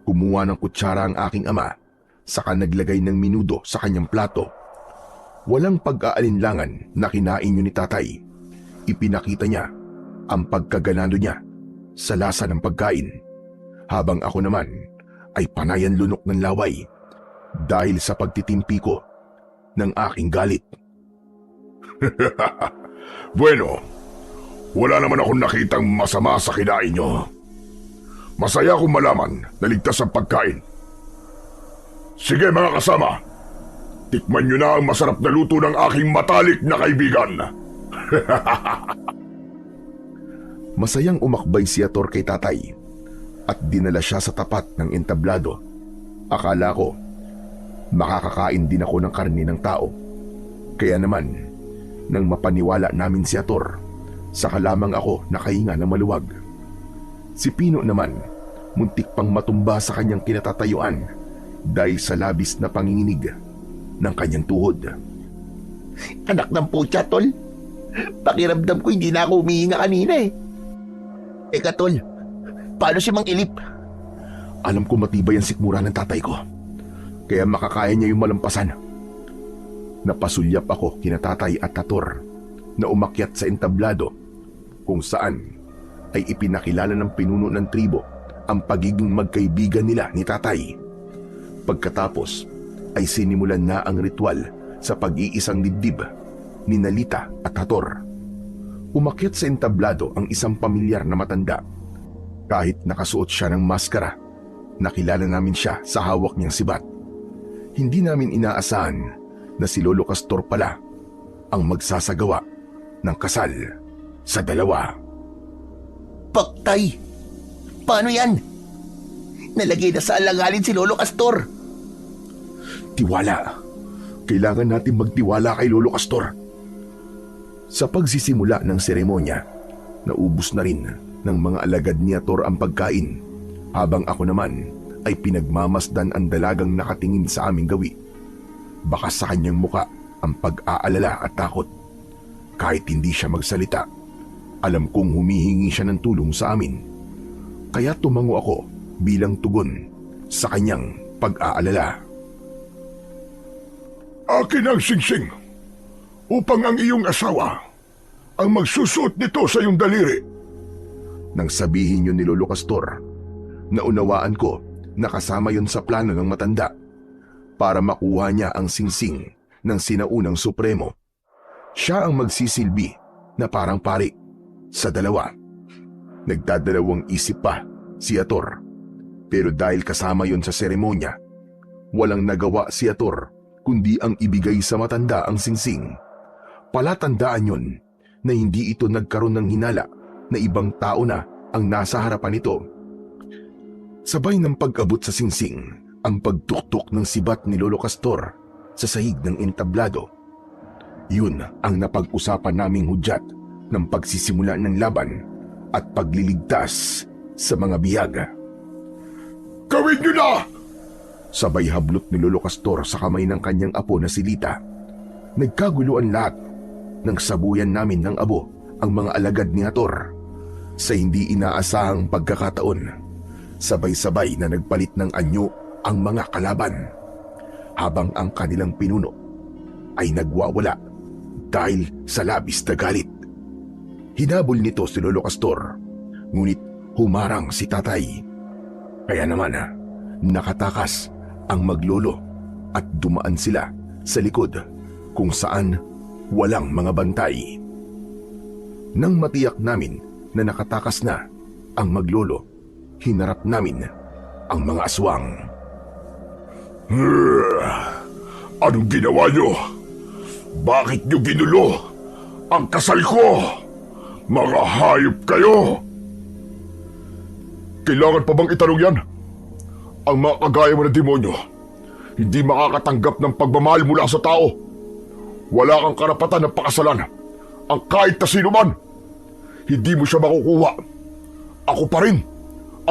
Kumuha ng kutsara ang aking ama saka naglagay ng minudo sa kanyang plato. Walang pag-aalinlangan na kinain yun ni Tatay. Ipinakita niya ang pagkaganado niya sa lasa ng pagkain, habang ako naman ay panayan lunok ng laway dahil sa pagtitimpi ko ng aking galit. Bueno, wala naman akong nakitang masama sa kinain nyo. Masaya akong malaman na ligtas ang pagkain. Sige mga kasama, tikman nyo na ang masarap na luto ng aking matalik na kaibigan. Masayang umakbay si Hator kay Tatay at dinala siya sa tapat ng entablado. Akala ko, makakakain din ako ng karne ng tao. Kaya naman, nang mapaniwala namin si Hator, saka lamang ako nakahinga ng maluwag. Si Pino naman, muntik pang matumba sa kanyang kinatatayuan dahil sa labis na panginginig ng kanyang tuhod. Anak ng putya, tol. Pakiramdam ko hindi na ako humihinga kanina eh. Eka, tol. Paano si Mang Elip? Alam ko matibay ang sikmura ng tatay ko, kaya makakaya niya yung malampasan. Napasulyap ako kina Tatay at Hator na umakyat sa entablado kung saan ay ipinakilala ng pinuno ng tribo ang pagiging magkaibigan nila ni Tatay. Pagkatapos ay sinimulan na ang ritual sa pag-iisang dibdib ni Nalita at Hator. Umakyat sa entablado ang isang pamilyar na matanda. Kahit nakasuot siya ng maskara, nakilala namin siya sa hawak niyang sibat. Hindi namin inaasahan na si Lolo Castor pala ang magsasagawa ng kasal sa dalawa. Paktay! Paano yan? Nalagay na sa alanganin si Lolo Castor. Tiwala. Kailangan natin magtiwala kay Lolo Castor. Sa pagsisimula ng seremonya, naubos na rin ng mga alagad ni Hator ang pagkain, habang ako naman ay pinagmamasdan ang dalagang nakatingin sa aming gawi. Baka sa kanyang muka ang pag-aalala at takot. Kahit hindi siya magsalita, alam kong humihingi siya ng tulong sa amin. Kaya tumango ako bilang tugon sa kanyang pag-aalala. Akin ang singsing upang ang iyong asawa ang magsusuot nito sa iyong daliri. Nang sabihin yun ni Lolo Castor, naunawaan ko na kasama yun sa plano ng matanda para makuha niya ang singsing ng sinaunang supremo. Siya ang magsisilbi na parang pari sa dalawa. Nagdadalawang isip pa si Ator, pero dahil kasama yun sa seremonya, walang nagawa si Ator kundi ang ibigay sa matanda ang singsing. Palatandaan yun na hindi ito nagkaroon ng hinala na ibang tao na ang nasa harapan nito. Sabay ng pag-abot sa singsing ang pagtuktok ng sibat ni Lolo Castor sa sahig ng entablado. Yun ang napag-usapan naming hudyat ng pagsisimula ng laban at pagliligtas sa mga biyaga. Gawin niyo na! Sabay hablot ni Lolo Castor sa kamay ng kanyang apo na si Lita. Nagkaguluan lahat nang sabuyan namin ng abo ang mga alagad ni Ator. Sa hindi inaasahang pagkakataon, sabay-sabay na nagpalit ng anyo ang mga kalaban, habang ang kanilang pinuno ay nagwawala dahil sa labis na galit. Hinabol nito si Lolo Castor, ngunit humarang si tatay. Kaya naman nakatakas ang maglolo at dumaan sila sa likod kung saan walang mga bantay. Nang matiyak namin na nakatakas na ang maglolo, hinarap namin ang mga aswang. Anong ginawa niyo? Bakit niyo ginulo ang kasal ko? Mga hayop kayo! Kailangan pa bang itanong yan? Ang mga kagaya mo na demonyo, hindi makakatanggap ng pagmamahal mula sa tao. Wala kang karapatan na pakasalan ang kahit na sino man. Hindi mo siya makukuha. Ako pa rin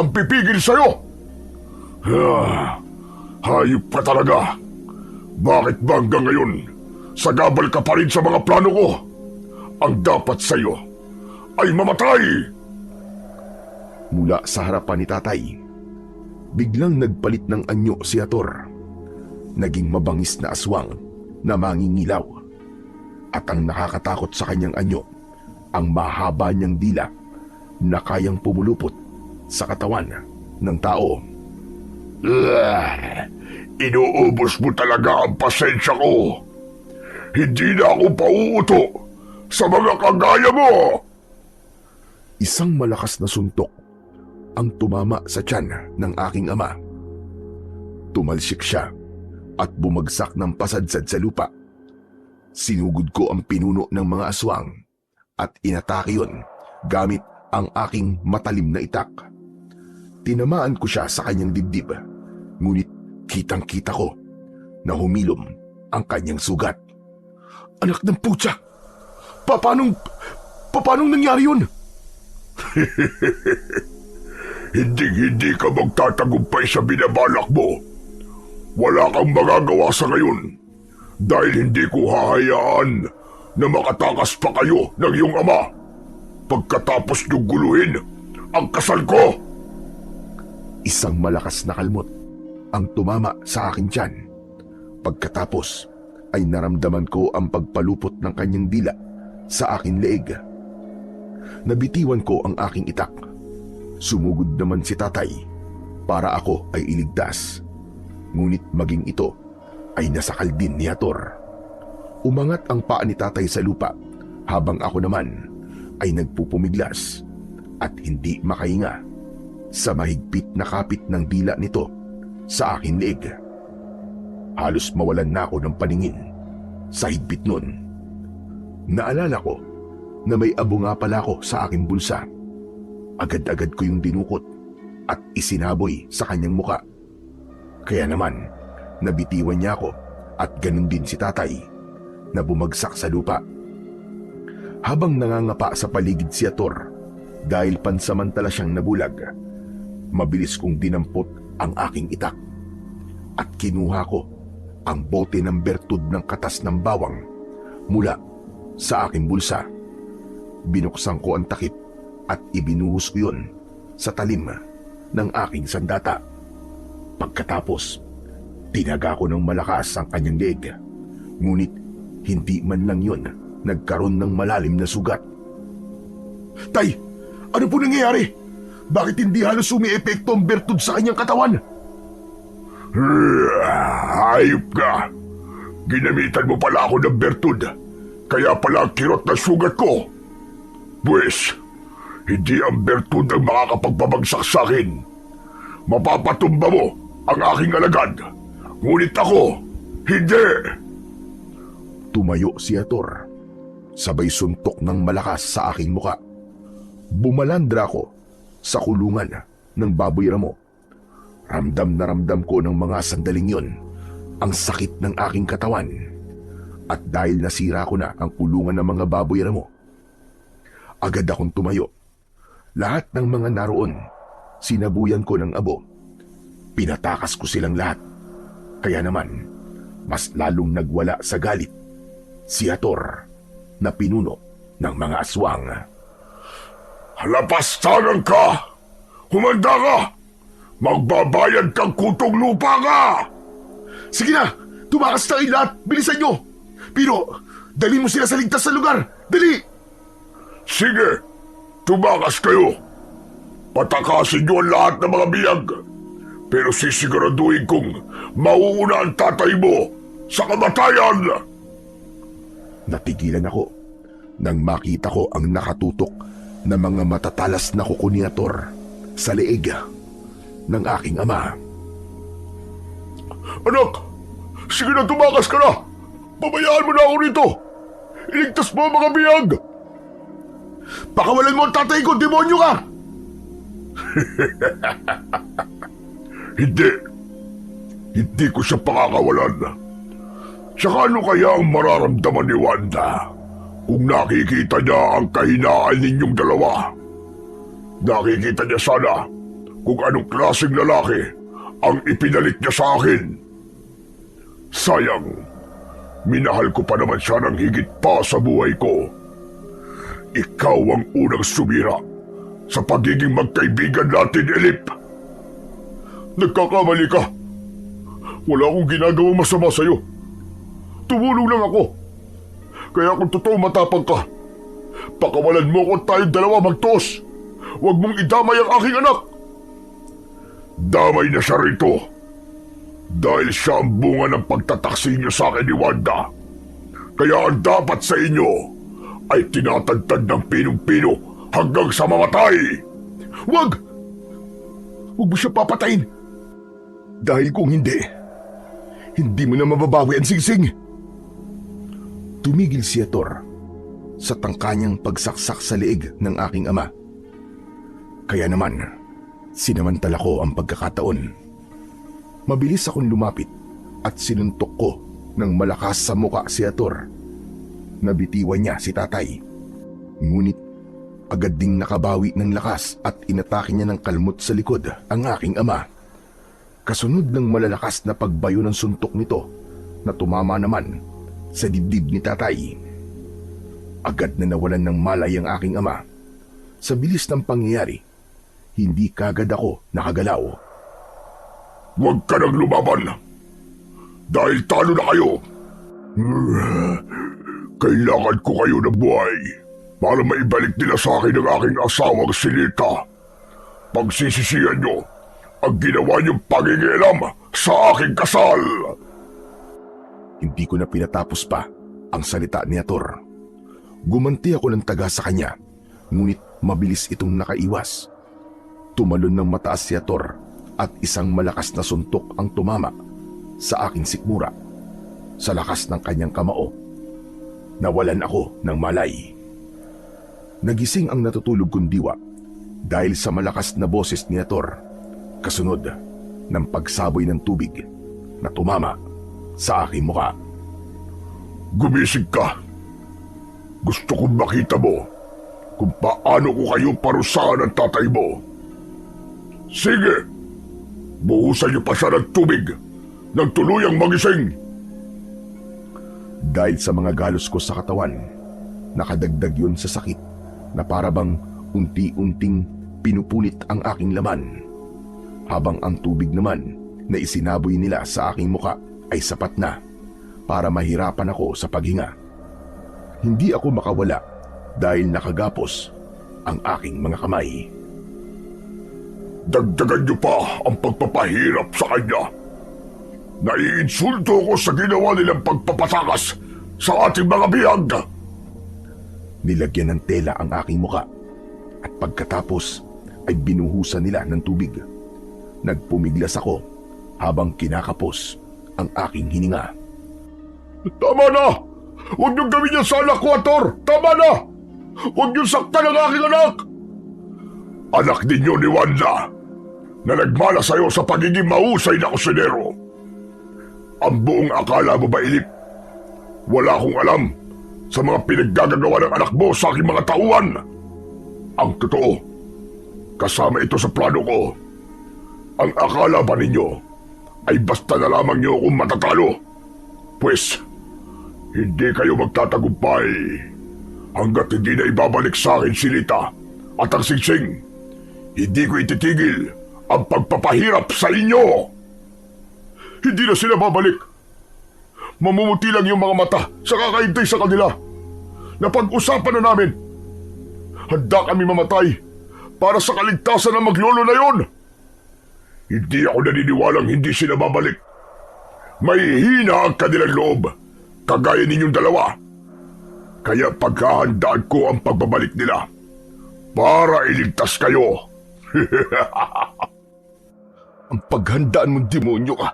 ang pipigil sa'yo. Hayop ka talaga. Bakit ba hanggang ngayon sagabal ka pa rin sa mga plano ko? Ang dapat sa'yo ay mamatay. Mula sa harapan ni tatay, biglang nagpalit ng anyo si Ator. Naging mabangis na aswang na mangingilaw. At ang nakakatakot sa kanyang anyo, ang mahaba niyang dila na kayang pumulupot sa katawan ng tao. Inuubos mo talaga ang pasensya ko. Hindi na ako pauuto sa mga kagaya mo. Isang malakas na suntok ang tumama sa tiyan ng aking ama. Tumalsik siya at bumagsak ng pasadsad sa lupa. Sinugod ko ang pinuno ng mga aswang at inatake yun gamit ang aking matalim na itak. Tinamaan ko siya sa kanyang dibdib, ngunit kitang-kita ko na humilom ang kanyang sugat. Anak ng putya! Paanong nangyari yun? Hindi ka magtatagumpay sa binabalak mo. Wala kang magagawa sa ngayon dahil hindi ko hahayaan na makatakas pa kayo ng iyong ama pagkatapos niyong guluhin ang kasal ko. Isang malakas na kalmot ang tumama sa akin tiyan. Pagkatapos ay naramdaman ko ang pagpalupot ng kanyang dila sa aking leeg. Nabitiwan ko ang aking itak. Sumugod naman si tatay para ako ay iligtas. Ngunit maging ito ay nasakal din ni Ator. Umangat ang paa ni tatay sa lupa habang ako naman ay nagpupumiglas at hindi makahinga sa mahigpit na kapit ng dila nito sa aking leeg. Halos mawalan na ako ng paningin sa higpit nun. Naalala ko na may abo nga pala ako sa aking bulsa. Agad-agad ko yung dinukot at isinaboy sa kanyang muka. Kaya naman, nabitiwan niya ako at ganun din si tatay na bumagsak sa lupa. Habang nangangapa sa paligid si Ator dahil pansamantala siyang nabulag, mabilis kong dinampot ang aking itak at kinuha ko ang bote ng bertud ng katas ng bawang mula sa aking bulsa. Binuksan ko ang takip at ibinuhos ko yun sa talim ng aking sandata. Pagkatapos, tinaga ko ng malakas ang kanyang leeg. Ngunit hindi man lang yun nagkaroon ng malalim na sugat. Tay, ano po nangyayari? Bakit hindi halos umi-epekto ang bertud sa kanyang katawan? Hayop ka! Ginamitan mo pala ako ng bertud, kaya pala ang kirot na sugat ko. Pwes, hindi ang bertud ang makakapagbabagsak sa akin. Mapapatumba mo ang aking alagad, ngunit ako, hindi! Tumayo si Ator. Sabay suntok ng malakas sa aking muka. Bumalandra ko sa kulungan ng baboy ramo. Ramdam na ramdam ko ng mga sandaling yon ang sakit ng aking katawan. At dahil nasira ko na ang kulungan ng mga baboy ramo, agad akong tumayo. Lahat ng mga naroon, sinabuyan ko ng abo. Pinatakas ko silang lahat. Kaya naman, mas lalong nagwala sa galit si Ator na pinuno ng mga aswang. Halapastangan ka! Humanda ka! Magbabayad kang kutong lupa ka! Sige na! Tumakas na kayo lahat! Bilisan nyo! Pero, dali mo sila sa ligtas na lugar! Dali! Sige, tumakas kayo. Patakasin nyo ang lahat ng mga biyag. Pero sisiguraduhin kong mauuna ang tatay mo sa kamatayan. Natigilan ako nang makita ko ang nakatutok na mga matatalas na kuko ni Ator sa leeg ng aking ama. Anak, sige na tumakas ka na. Pabayaan mo na ako rito. Iligtas mo ang mga biyag. Pakawalan mo ang tatay ko, demonyo ka! Hindi ko siya pakakawalan. Tsaka ano kaya ang mararamdaman ni Wanda kung nakikita niya ang kahinaan ninyong dalawa? Nakikita niya sana kung anong klaseng lalaki ang ipinalit niya sa akin. Sayang, minahal ko pa naman siya ng higit pa sa buhay ko. Ikaw ang unang sumira sa pagiging magkaibigan natin, Elip. Nagkakamali ka. Wala akong ginagawang masama sa'yo. Tumulong lang ako. Kaya kung totoo matapang ka, pakawalan mo ko at tayong dalawa magtos. Huwag mong idamay ang aking anak. Damay na siya rito. Dahil siya ang bunga ng pagtataksi niyo sa akin ni Wanda. Kaya ang dapat sa inyo ay tinatagtad ng pinong-pino hanggang sa mamatay. Huwag! Huwag mo siya papatayin. Dahil kung hindi mo na mababawi ang singsing. Tumigil si Ator sa tangkanyang pagsaksak sa leeg ng aking ama. Kaya naman, sinamantala ko ang pagkakataon. Mabilis akong lumapit at sinuntok ko ng malakas sa muka si Ator. Nabitiwan niya si tatay. Ngunit agad ding nakabawi ng lakas at inatake niya ng kalmot sa likod ang aking ama. Kasunod ng malalakas na pagbayo ng suntok nito na tumama naman sa dibdib ni tatay. Agad na nawalan ng malay ang aking ama. Sa bilis ng pangyayari, hindi kagad ako nakagalaw. Huwag ka nang lumaban. Dahil talo na kayo. Kailangan ko kayo ng buhay para maibalik nila sa akin ang aking asawang si Lita. Pagsisisihan nyo ang ginawa niyong pagingialam sa aking kasal. Hindi ko na pinatapos pa ang salita ni Ator. Gumanti ako ng taga sa kanya, ngunit mabilis itong nakaiwas. Tumalon ng mataas si Ator at isang malakas na suntok ang tumama sa aking sikmura. Sa lakas ng kanyang kamao, nawalan ako ng malay. Nagising ang natutulog kong diwa dahil sa malakas na boses ni Ator, kasunod ng pagsaboy ng tubig na tumama sa aking muka. Gumising ka. Gusto kong makita mo kung paano ko kayo parusahan ng tatay mo. Sige, buhusan niyo pa siya ng tubig nang tuluyang magising. Dahil sa mga galos ko sa katawan, Nakadagdag yun sa sakit na parabang unti-unting pinupunit ang aking laman, habang ang tubig naman na isinaboy nila sa aking muka ay sapat na para mahirapan ako sa paghinga. Hindi ako makawala dahil nakagapos ang aking mga kamay. Dagdagan niyo pa ang pagpapahirap sa kanya. Naiinsulto ko sa ginawa nilang pagpapatakas sa ating mga biyag. Nilagyan ng tela ang aking muka at pagkatapos ay binuhusan nila ng tubig. Nagpumiglas ako habang kinakapos ang aking hininga. Tama na! Huwag niyong gawin yan sa anak ko, Hator! Tama na! Huwag niyong saktan ang aking anak! Anak ninyo ni Wanda na nagmana sa'yo sa pagiging mahusay na kusinero. Ang buong akala mo ba, Ilip? Wala akong alam sa mga pinaggagawa ng anak mo sa aking mga tauhan. Ang totoo, kasama ito sa plano ko. Ang akala ba ninyo ay basta na lamang niyo akong matatalo? Pues, hindi kayo magtatagumpay hanggat hindi na ibabalik sa akin si Lita at ang Singsing. Hindi ko ititigil ang pagpapahirap sa inyo. Hindi na sila babalik. Mamumuti lang yung mga mata sa kakaintay sa kanila. Napag-usapan na namin. Handa kami mamatay para sa kaligtasan ng maglolo na yon. Hindi ako naniniwalang hindi sila babalik. May hina ang kanilang loob, kagaya ninyong dalawa. Kaya paghahandaan ko ang pagbabalik nila para iligtas kayo. Ang paghandaan mong demonyo ka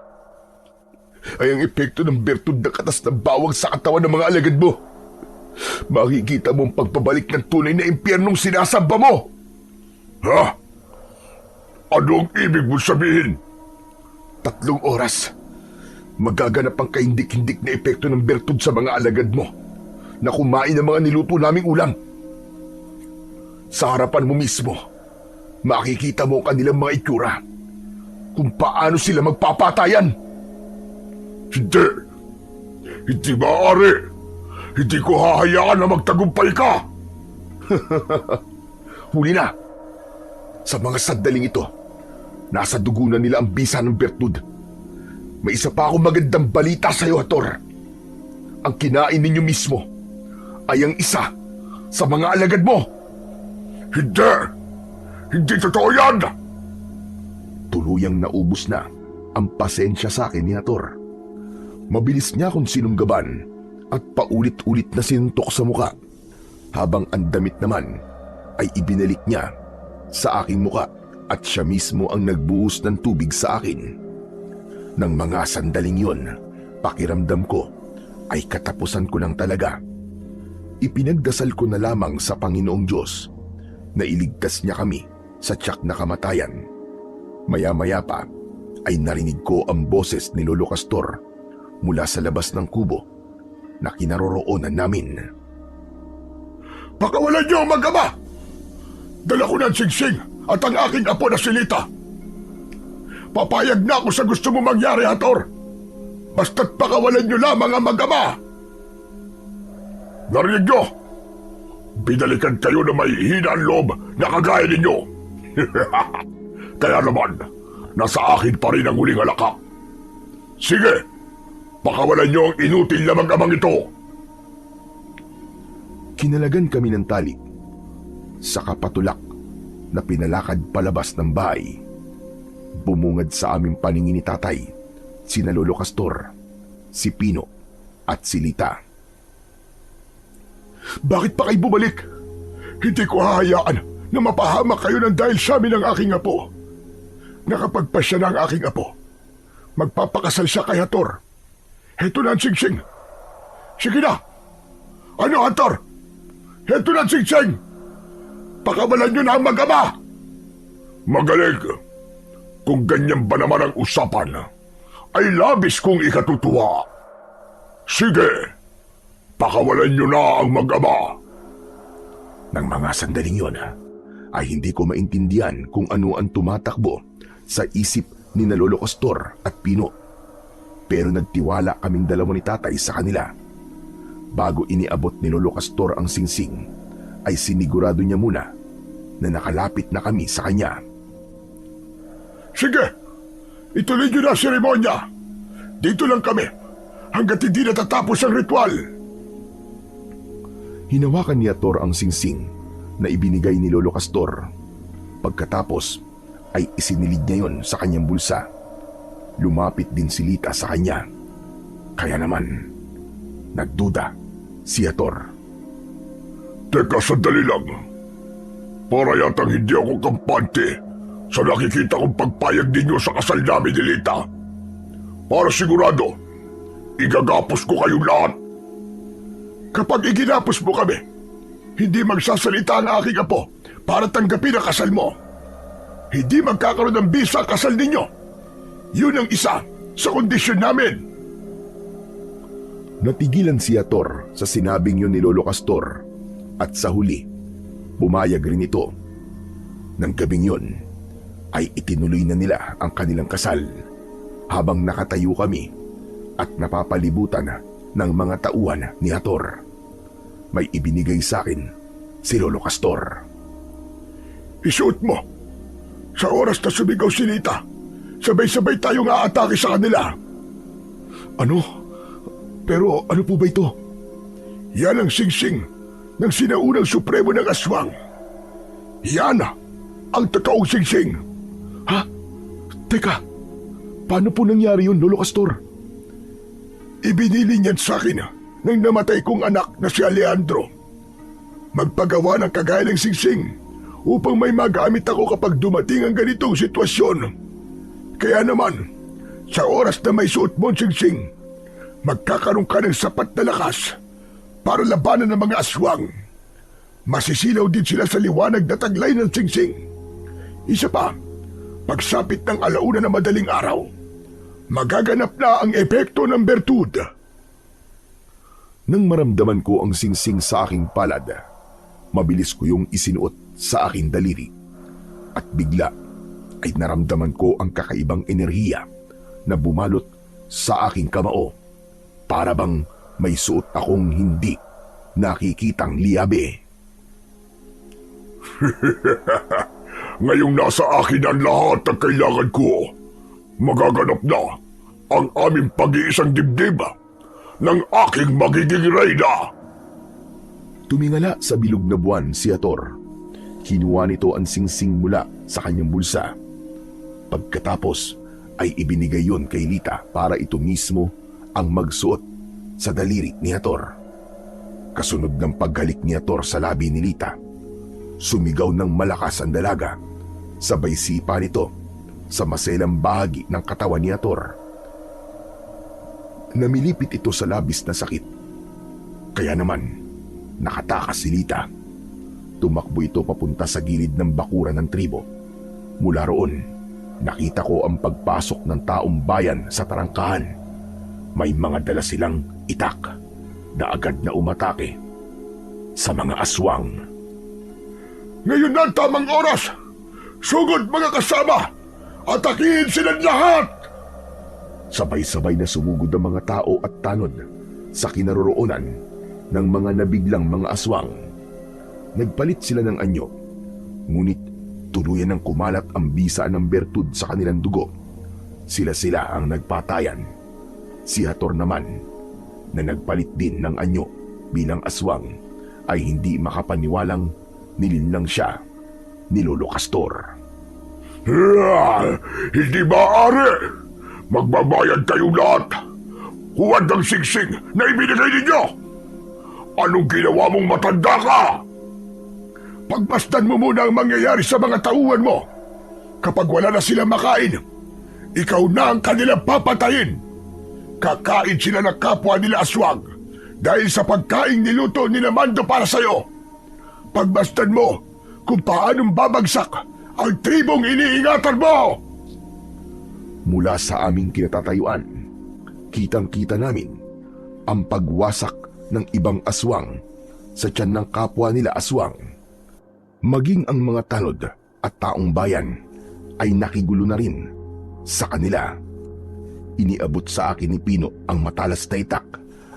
ay ang epekto ng bertud na katas ng bawang sa katawan ng mga alagad mo. Makikita mo ang pagbabalik ng tunay na impyernong sinasamba mo. Ha? Anong ibig mo sabihin? 3 oras. Magaganap ang kahindik-hindik na epekto ng bertud sa mga alagad mo na kumain ng mga niluto naming ulam. Sa harapan mo mismo, makikita mo ang kanilang mga itsura kung paano sila magpapatayan. Hindi! Hindi maaari! Hindi ko hahayaan na magtagumpay ka! Huli na! Sa mga sandaling ito, nasa dugo na nila ang bisa ng bertud. May isa pa akong magandang balita sa iyo, Hator. Ang kinain ninyo mismo ay ang isa sa mga alagad mo. Hindi! Hindi totoo yan! Tuluyang naubos na ang pasensya sa akin ni Hator. Mabilis niya akong sinunggaban at paulit-ulit na sinuntok sa muka, habang ang damit naman ay ibinalik niya sa aking muka at siya mismo ang nagbuhos ng tubig sa akin. Nang mga sandaling yon, pakiramdam ko ay katapusan ko lang talaga. Ipinagdasal ko na lamang sa Panginoong Diyos na iligtas niya kami sa tiyak na kamatayan. Maya-maya pa ay narinig ko ang boses ni Lolo Castor mula sa labas ng kubo na kinaroroonan namin. Pakawalan niyo ang mag-ama! Dala ko ng Singsing at ang aking apo na si Lita. Papayag na ako sa gusto mo mangyari, Hator. Basta't pakawalan niyo lamang ang mag-ama. Narinig niyo? Binalikan kayo na may hina ang loob na kagaya ninyo. Kaya naman, nasa akin pa rin ang huling alaka. Sige, pakawalan niyo ang inutil na mag-amang ito. Kinalagan kami ng tali sa kapatulak na pinalakad palabas ng bahay. Bumungad sa aming paningin ni tatay, sina Lolo Castor, si Pino at si Lita. Bakit pa kayo bumalik? Hindi ko hahayaan na mapahamak kayo ng dahil sa amin ng aking apo. Nakapagpasya na ang aking apo. Magpapakasal siya kay Hator. Heto na ang Singsing. Sige na. Ano, Hator? Heto na ang Singsing. Pakawalan niyo na ang mag-ama. Magaling. Kung ganyan ba naman ang usapan, ay labis kong ikatutuwa. Sige, pakawalan niyo na ang mag-ama. Nang mga sandaling yon, ay hindi ko maintindihan kung ano ang tumatakbo sa isip ni na Lolo Castor at Pino. Pero nagtiwala kaming dalawa ni tatay sa kanila. Bago iniabot ni Lolo Castor ang singsing, ay sinigurado niya muna na nakalapit na kami sa kanya. Sige, ituloy niyo na ang seremonya. Dito lang kami hanggat hindi natatapos ang ritual. Hinawakan ni Ator ang singsing na ibinigay ni Lolo Castor. Pagkatapos ay isinilid niya yon sa kanyang bulsa. Lumapit din si Lita sa kanya. Kaya naman, nagduda si Ator. Teka, sandali lang. Para yatang hindi ako kampante sa nakikita kong pagpayag ninyo sa kasal namin ni Lita. Para sigurado, igagapos ko kayong lahat. Kapag iginapos mo kami, hindi magsasalita ang aking apo para tanggapin ang kasal mo. Hindi magkakaroon ng bisa ang kasal ninyo. Yun ang isa sa kondisyon namin. Natigilan si Ator sa sinabing yun ni Lolo Castor at sa huli, pumayag rin ito. Nang gabing yun, ay itinuloy na nila ang kanilang kasal habang nakatayo kami at napapalibutan ng mga tauhan ni Ator. May ibinigay sa akin si Lolo Castor. Isuot mo. Sa oras na sumigaw si Lita, sabay-sabay tayong aatake sa kanila. Ano? Pero ano po ba ito? Yan ang singsing ng sinaunang supremo ng aswang. Yan ang totoong singsing. Ha? Teka, paano po nangyari yun, Lolo Castor? Ibinili niyan sa akin ng namatay kong anak na si Alejandro. Magpagawa ng kagaya ng singsing upang may magamit ako kapag dumating ang ganitong sitwasyon. Kaya naman, sa oras na may suot mo ang singsing, magkakaroon ka ng sapat na lakas para labanan ng mga aswang. Masisilaw din sila sa liwanag na taglay ng singsing. Isa pa, pagsapit ng alauna na madaling araw, magaganap na ang epekto ng bertud. Nang maramdaman ko ang singsing sa aking palad, mabilis ko yung isinuot sa aking daliri at bigla ay naramdaman ko ang kakaibang enerhiya na bumalot sa aking kamao. Para bang may suot akong hindi nakikitang liabe. Ngayong nasa akin ang lahat ng kailangan ko, magaganap na ang aming pag-iisang dibdib ng aking magiging reyna. Tumingala sa bilog na buwan si Ator. Kinuha nito ang singsing mula sa kanyang bulsa. Pagkatapos ay ibinigay yon kay Lita para ito mismo ang magsuot sa daliri ni Ator. Kasunod ng paghalik ni Ator sa labi ni Lita, sumigaw ng malakas ang dalaga. Sabay sipa nito sa maselang bahagi ng katawan ni Ator. Namilipit ito sa labis na sakit. Kaya naman, nakatakas si Lita. Tumakbo ito papunta sa gilid ng bakuran ng tribo. Mula roon, nakita ko ang pagpasok ng taong bayan sa tarangkahan. May mga dala silang itak na agad na umatake sa mga aswang. Ngayon na ang tamang oras! Sugod mga kasama! Atakihin silang lahat! Sabay-sabay na sumugod ang mga tao at tanod sa kinaroroonan ng mga nabiglang mga aswang. Nagpalit sila ng anyo, ngunit tuluyan ng kumalat ang bisa ng bertud sa kanilang dugo. Sila ang nagpatayan. Si Ator naman, na nagpalit din ng anyo bilang aswang, ay hindi makapaniwalang nilinlang siya ni Lolo Castor. Hindi maaari! Magbabayad kayong lahat! Huwad ang singsing na ibinigay ninyo! Anong ginawa mong matanda ka? Pagmasdan mo muna ang mangyayari sa mga tauhan mo. Kapag wala na silang makain, ikaw na ang kanilang papatayin. Kakain sila ng kapwa nila aswang dahil sa pagkain niluto ni Mando para sa'yo. Pagmasdan mo kung paanong babagsak ang tribong iniingatan mo. Mula sa aming kinatatayuan, kitang-kita namin ang pagwasak ng ibang aswang sa tiyan ng kapwa nila aswang. Maging ang mga tanod at taong bayan ay nakigulo na rin sa kanila. Iniabot sa akin ni Pino ang matalas na itak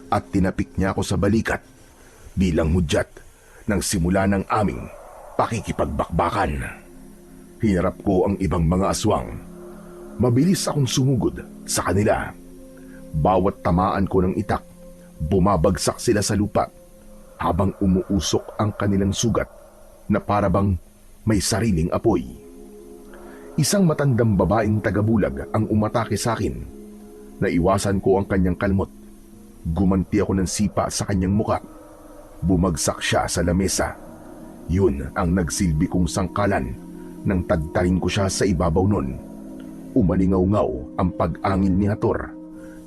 at tinapik niya ako sa balikat bilang hudyat ng simula ng aming pakikipagbakbakan. Hinarap ko ang ibang mga aswang. Mabilis akong sumugod sa kanila. Bawat tamaan ko ng itak, bumabagsak sila sa lupa habang umuusok ang kanilang sugat na parabang may sariling apoy. Isang matandang babaeng tagabulag ang umatake sa akin. Naiwasan ko ang kanyang kalmot. Gumanti ako ng sipa sa kanyang muka. Bumagsak siya sa lamesa. Yun ang nagsilbi kong sangkalan nang tagtarin ko siya sa ibabaw nun. Umalingaw-ngaw ang pag-angin ni Hator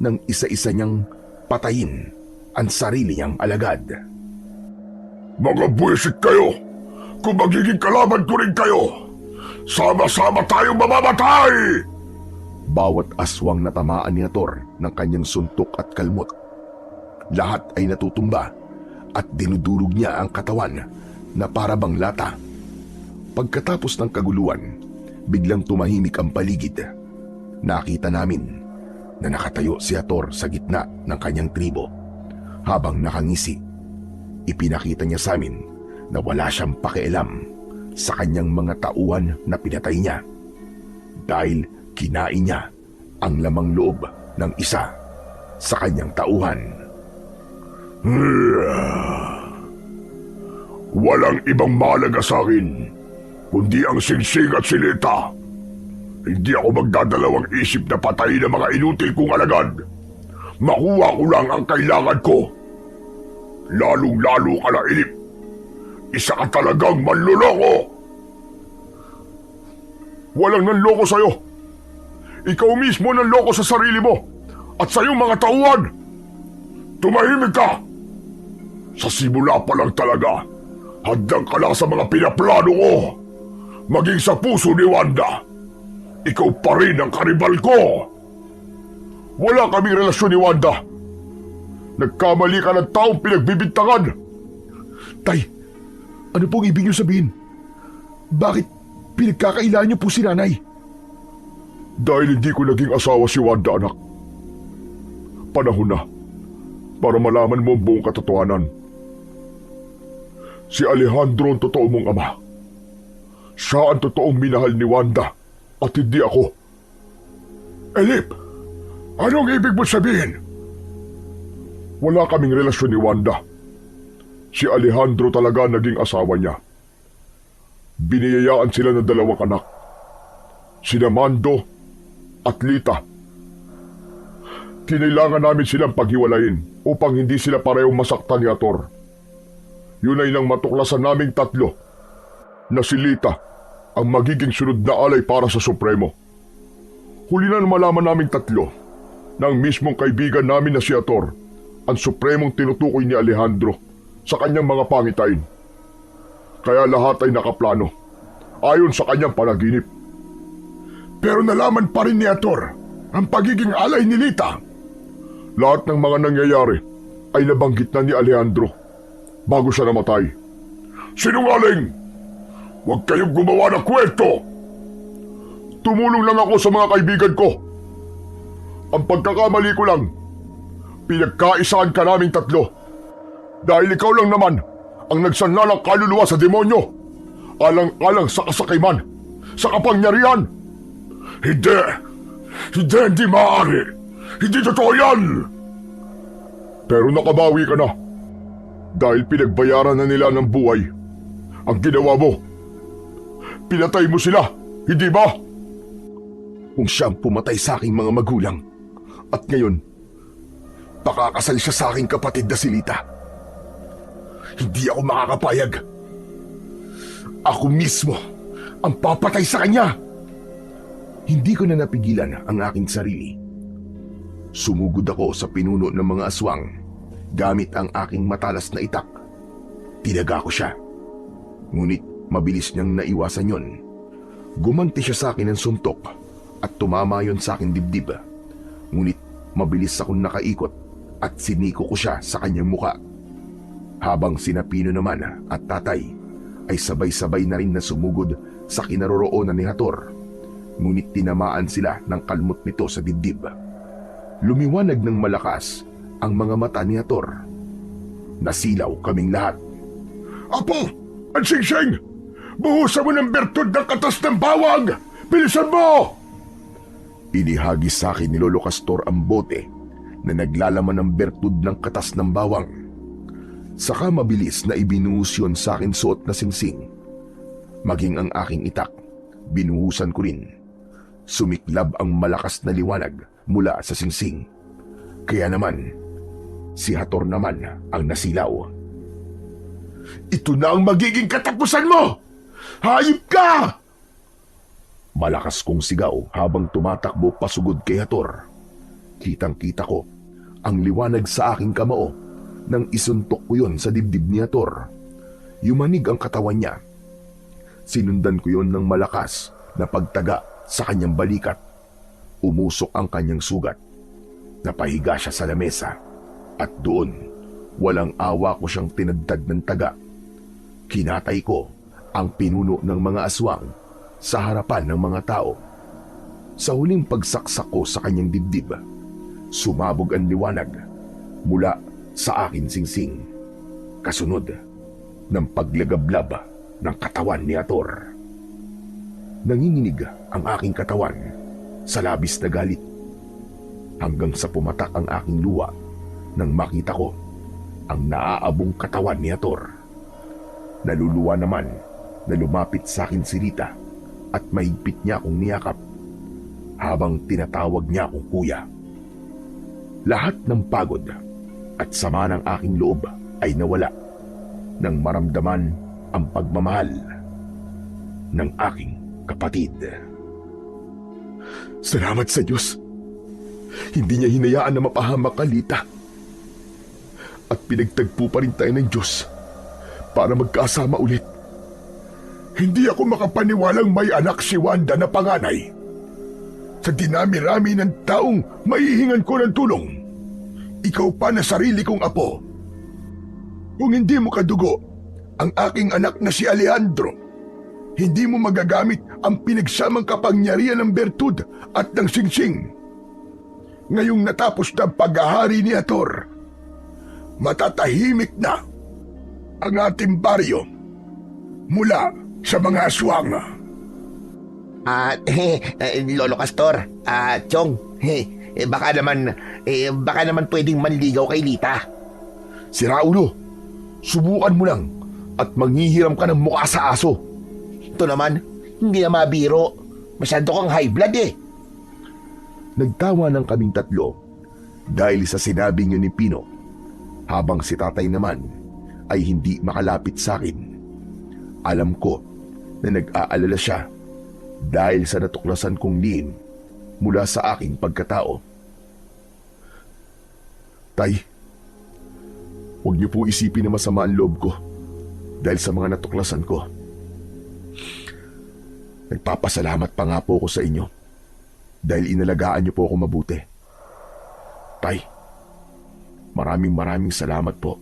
nang isa-isa niyang patayin ang sarili niyang alagad. Mga buwisit kayo! Kung magiging kalaban ko rin kayo, sama-sama tayong mamamatay! Bawat aswang natamaan ni Hator ng kanyang suntok at kalmot. Lahat ay natutumba at dinudurog niya ang katawan na parabang lata. Pagkatapos ng kaguluhan, biglang tumahimik ang paligid. Nakita namin na nakatayo si Hator sa gitna ng kanyang tribo. Habang nakangisi, ipinakita niya sa amin na wala siyang pakialam sa kanyang mga tauhan na pinatay niya dahil kinain niya ang lamang loob ng isa sa kanyang tauhan. Walang ibang mahalaga sa akin kundi ang singsing at silita. Hindi ako magdadalawang isip na patayin ang mga inutil kong alagad. Makuha ko lang ang kailangan ko. Lalong-lalo ka na, Ilip. Isa ka talagang manloloko. Walang nanloko sa'yo. Ikaw mismo nanloko sa sarili mo at sa iyong mga tauhan. Tumahimik ka! Sa simula pa lang talaga, hadlang ka lang sa mga pinaplano ko. Maging sa puso ni Wanda, ikaw pa rin ang karibal ko. Wala kaming relasyon ni Wanda. Nagkamali ka ng taong pinagbibintangan. Tay, ano pong ibig niyo sabihin? Bakit pinagkakailangan niyo po si nanay? Dahil hindi ko naging asawa si Wanda, anak. Panahon na para malaman mo ang buong katotohanan. Si Alejandro ang totoo mong ama. Siya ang totoong minahal ni Wanda at hindi ako. Elip, anong ibig mo sabihin? Wala kaming relasyon ni Wanda. Si Alejandro talaga naging asawa niya. Biniyayaan sila ng dalawang anak. Sina Mando at Lita. Kinailangan namin silang paghiwalayin upang hindi sila parehong masaktan ni Hator. Yun ay nang matuklasan naming tatlo na si Lita ang magiging sunod na alay para sa Supremo. Huli na malaman naming tatlo na ang mismong kaibigan namin na si Hator ang Supremong tinutukoy ni Alejandro sa kanyang mga pangitain. Kaya lahat ay nakaplano ayon sa kanyang panaginip. Pero nalaman pa rin ni Hator ang pagiging alay ni Lita. Lahat ng mga nangyayari ay nabanggit na ni Alejandro bago siya namatay. Sinungaling! Huwag kayong gumawa ng kwento! Tumulong lang ako sa mga kaibigan ko. Ang pagkakamali ko lang, pinagkaisaan ka naming tatlo. Dahil ikaw lang naman ang nagsanla ng kaluluwa sa demonyo, alang-alang sa kasakiman, sa kapangyarihan. Hindi! Hindi maaari! Hindi totoo yan! Pero nakabawi ka na. Dahil pinagbayaran na nila ng buhay. Ang ginawa mo, pinatay mo sila, hindi ba? Kung siyang pumatay sa aking mga magulang, at ngayon, pakakasal siya sa aking kapatid na si Lita. Hindi ako makakapayag. Ako mismo ang papatay sa kanya. Hindi ko na napigilan ang aking sarili. Sumugod ako sa pinuno ng mga aswang gamit ang aking matalas na itak. Tinaga ko siya. Ngunit mabilis niyang naiwasan yon. Gumanti siya sa akin ng suntok at tumama yon sa aking dibdib. Ngunit mabilis akong nakaikot at siniko ko siya sa kanyang muka. Habang sina Pino naman at tatay ay sabay-sabay na rin na sumugod sa kinaroroonan ni Hator. Ngunit tinamaan sila ng kalmot nito sa dibdib. Lumiwanag ng malakas ang mga mata ni Hator. Nasilaw kaming lahat. Apo! At Singsing! Buhusan mo ng bertud ng katas ng bawang! Bilisan mo! Inihagis sa akin ni Lolo Castor ang bote na naglalaman ng bertud ng katas ng bawang. Saka mabilis na ibinuhos yun sa akin suot na singsing. Maging ang aking itak, binuhusan ko rin. Sumiklab ang malakas na liwanag mula sa singsing. Kaya naman, si Hator naman ang nasilaw. Ito na ang magiging katapusan mo! Hayop ka! Malakas kong sigaw habang tumatakbo pasugod kay Hator. Kitang-kita ko ang liwanag sa aking kamao nang isuntok ko yon sa dibdib ni Hator. Yumanig ang katawan niya. Sinundan ko yon ng malakas na pagtaga sa kanyang balikat. Umusok ang kanyang sugat. Napahiga siya sa lamesa at doon, walang awa ko siyang tinadtad ng taga. Kinatay ko ang pinuno ng mga aswang sa harapan ng mga tao. Sa huling pagsaksak ko sa kanyang dibdib, sumabog ang liwanag mula sa akin singsing. Kasunod ng paglagablab ng katawan ni Hator. Nanginginig ang aking katawan sa labis na galit hanggang sa pumatak ang aking luha nang makita ko ang naaabong katawan ni Hator. Naluluwa naman na lumapit sa akin si Rita at mahigpit niya akong niyakap habang tinatawag niya akong kuya. Lahat ng pagod at sama ng aking loob ay nawala nang maramdaman ang pagmamahal ng aking kapatid. Salamat sa Diyos. Hindi niya hinayaan na mapahamak ka, Lita. At pinagtagpo pa rin tayo ng Diyos para magkasama ulit. Hindi ako makapaniwalang may anak si Wanda na panganay. Sa dinami-rami ng taong maihingan ko ng tulong, ikaw pa na sarili kong apo. Kung hindi mo kadugo ang aking anak na si Alejandro, hindi mo magagamit ang pinagsamang kapangyarihan ng bertud at ng singsing. Ngayong natapos na ang paghahari ni Hator, matatahimik na ang ating baryo mula sa mga aswang. Lolo Castor, Chong, baka naman pwedeng manligaw kay Lita. Si Raulo, subukan mo lang at manghihiram ka ng mukha sa aso. Ito naman, hindi na mabiro. Masyado kang high blood eh. Nagtawa ng kaming tatlo dahil sa sinabing yun ni Pino, habang si tatay naman ay hindi makalapit sa akin. Alam ko na nag-aalala siya dahil sa natuklasan kong lihim mula sa aking pagkatao. Tay, huwag niyo po isipin na masama ang loob ko dahil sa mga natuklasan ko. Nagpapasalamat pa nga po ako sa inyo dahil inalagaan niyo po ako mabuti. Tay, maraming salamat po.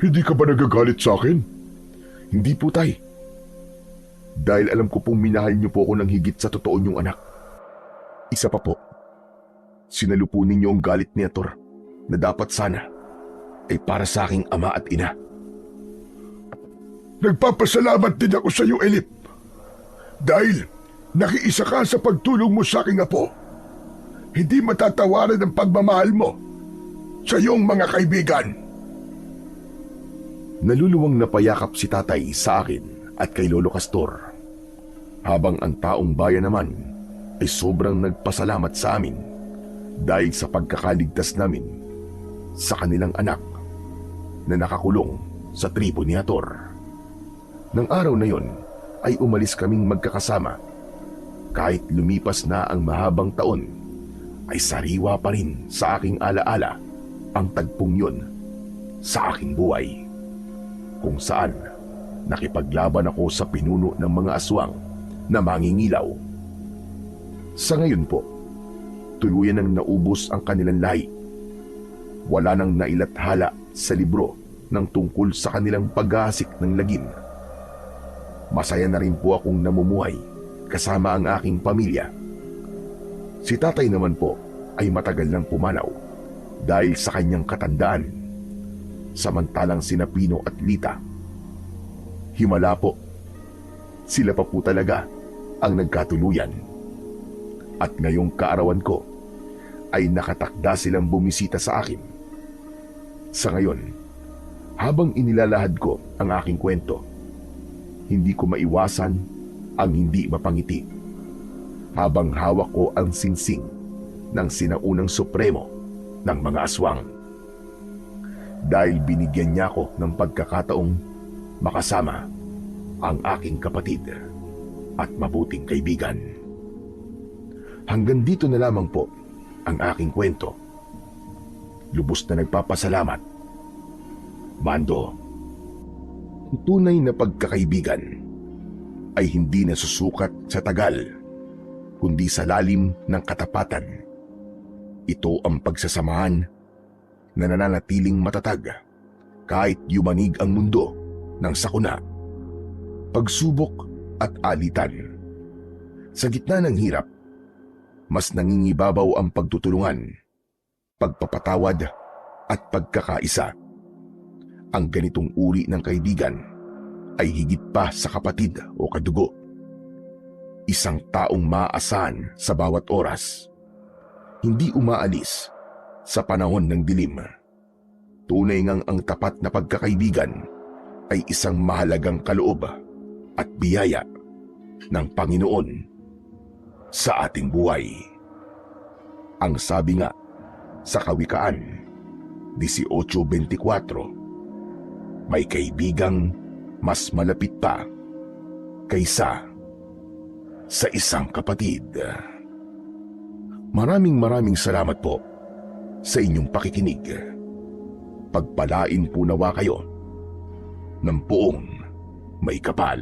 Hindi ka ba nagagalit sa akin? Hindi po, tay. Dahil alam ko pong minahal niyo po ako ng higit sa totoo niyong anak. Isa pa po, sinalupunin niyo ang galit ni Hator na dapat sana ay para sa aking ama at ina. Nagpapasalamat din ako sa iyo, Elip. Dahil nakiisa ka sa pagtulong mo sa aking apo. Hindi matatawaran ang pagmamahal mo sa iyong mga kaibigan. Naluluwang napayakap si tatay sa akin at kay Lolo Castor, habang ang taong bayan naman ay sobrang nagpasalamat sa amin dahil sa pagkakaligtas namin sa kanilang anak na nakakulong sa tribo ni Hator. Nang araw na yon ay umalis kaming magkakasama. Kahit lumipas na ang mahabang taon, ay sariwa pa rin sa aking alaala ang tagpong yon sa aking buhay, kung saan nakipaglaban ako sa pinuno ng mga aswang na mangingilaw. Sa ngayon po, tuluyan nang naubos ang kanilang lahi. Wala nang nailathala sa libro ng tungkol sa kanilang paghahasik ng lagim. Masaya na rin po akong namumuhay kasama ang aking pamilya. Si tatay naman po ay matagal nang pumanaw dahil sa kanyang katandaan, samantalang sina Pino at Lita, himala po. Sila pa po talaga ang nagkatuluyan. At ngayong kaarawan ko ay nakatakda silang bumisita sa akin. Sa ngayon, habang inilalahad ko ang aking kwento, hindi ko maiwasan ang hindi mapangiti habang hawak ko ang singsing ng sinaunang supremo ng mga aswang. Dahil binigyan niya ako ng pagkakataong makasama ang aking kapatid at mabuting kaibigan. Hanggang dito na lamang po ang aking kwento. Lubos na nagpapasalamat, Mando. Ang tunay na pagkakaibigan ay hindi nasusukat sa tagal, kundi sa lalim ng katapatan. Ito ang pagsasamahan na nananatiling matatag kahit yumanig ang mundo ng sakuna, pagsubok at alitan. Sa gitna ng hirap, mas nangingibabaw ang pagtutulungan, pagpapatawad at pagkakaisa. Ang ganitong uri ng kaibigan ay higit pa sa kapatid o kadugo. Isang taong maaasahan sa bawat oras, hindi umaalis sa panahon ng dilim. Tunay ngang ang tapat na pagkakaibigan ay isang mahalagang kaloob at biyaya ng Panginoon sa ating buhay. Ang sabi nga sa Kawikaan 18:24, may kaibigang mas malapit pa kaysa sa isang kapatid. Maraming salamat po sa inyong pakikinig. Pagpalain po nawa kayo ng buong may kapal.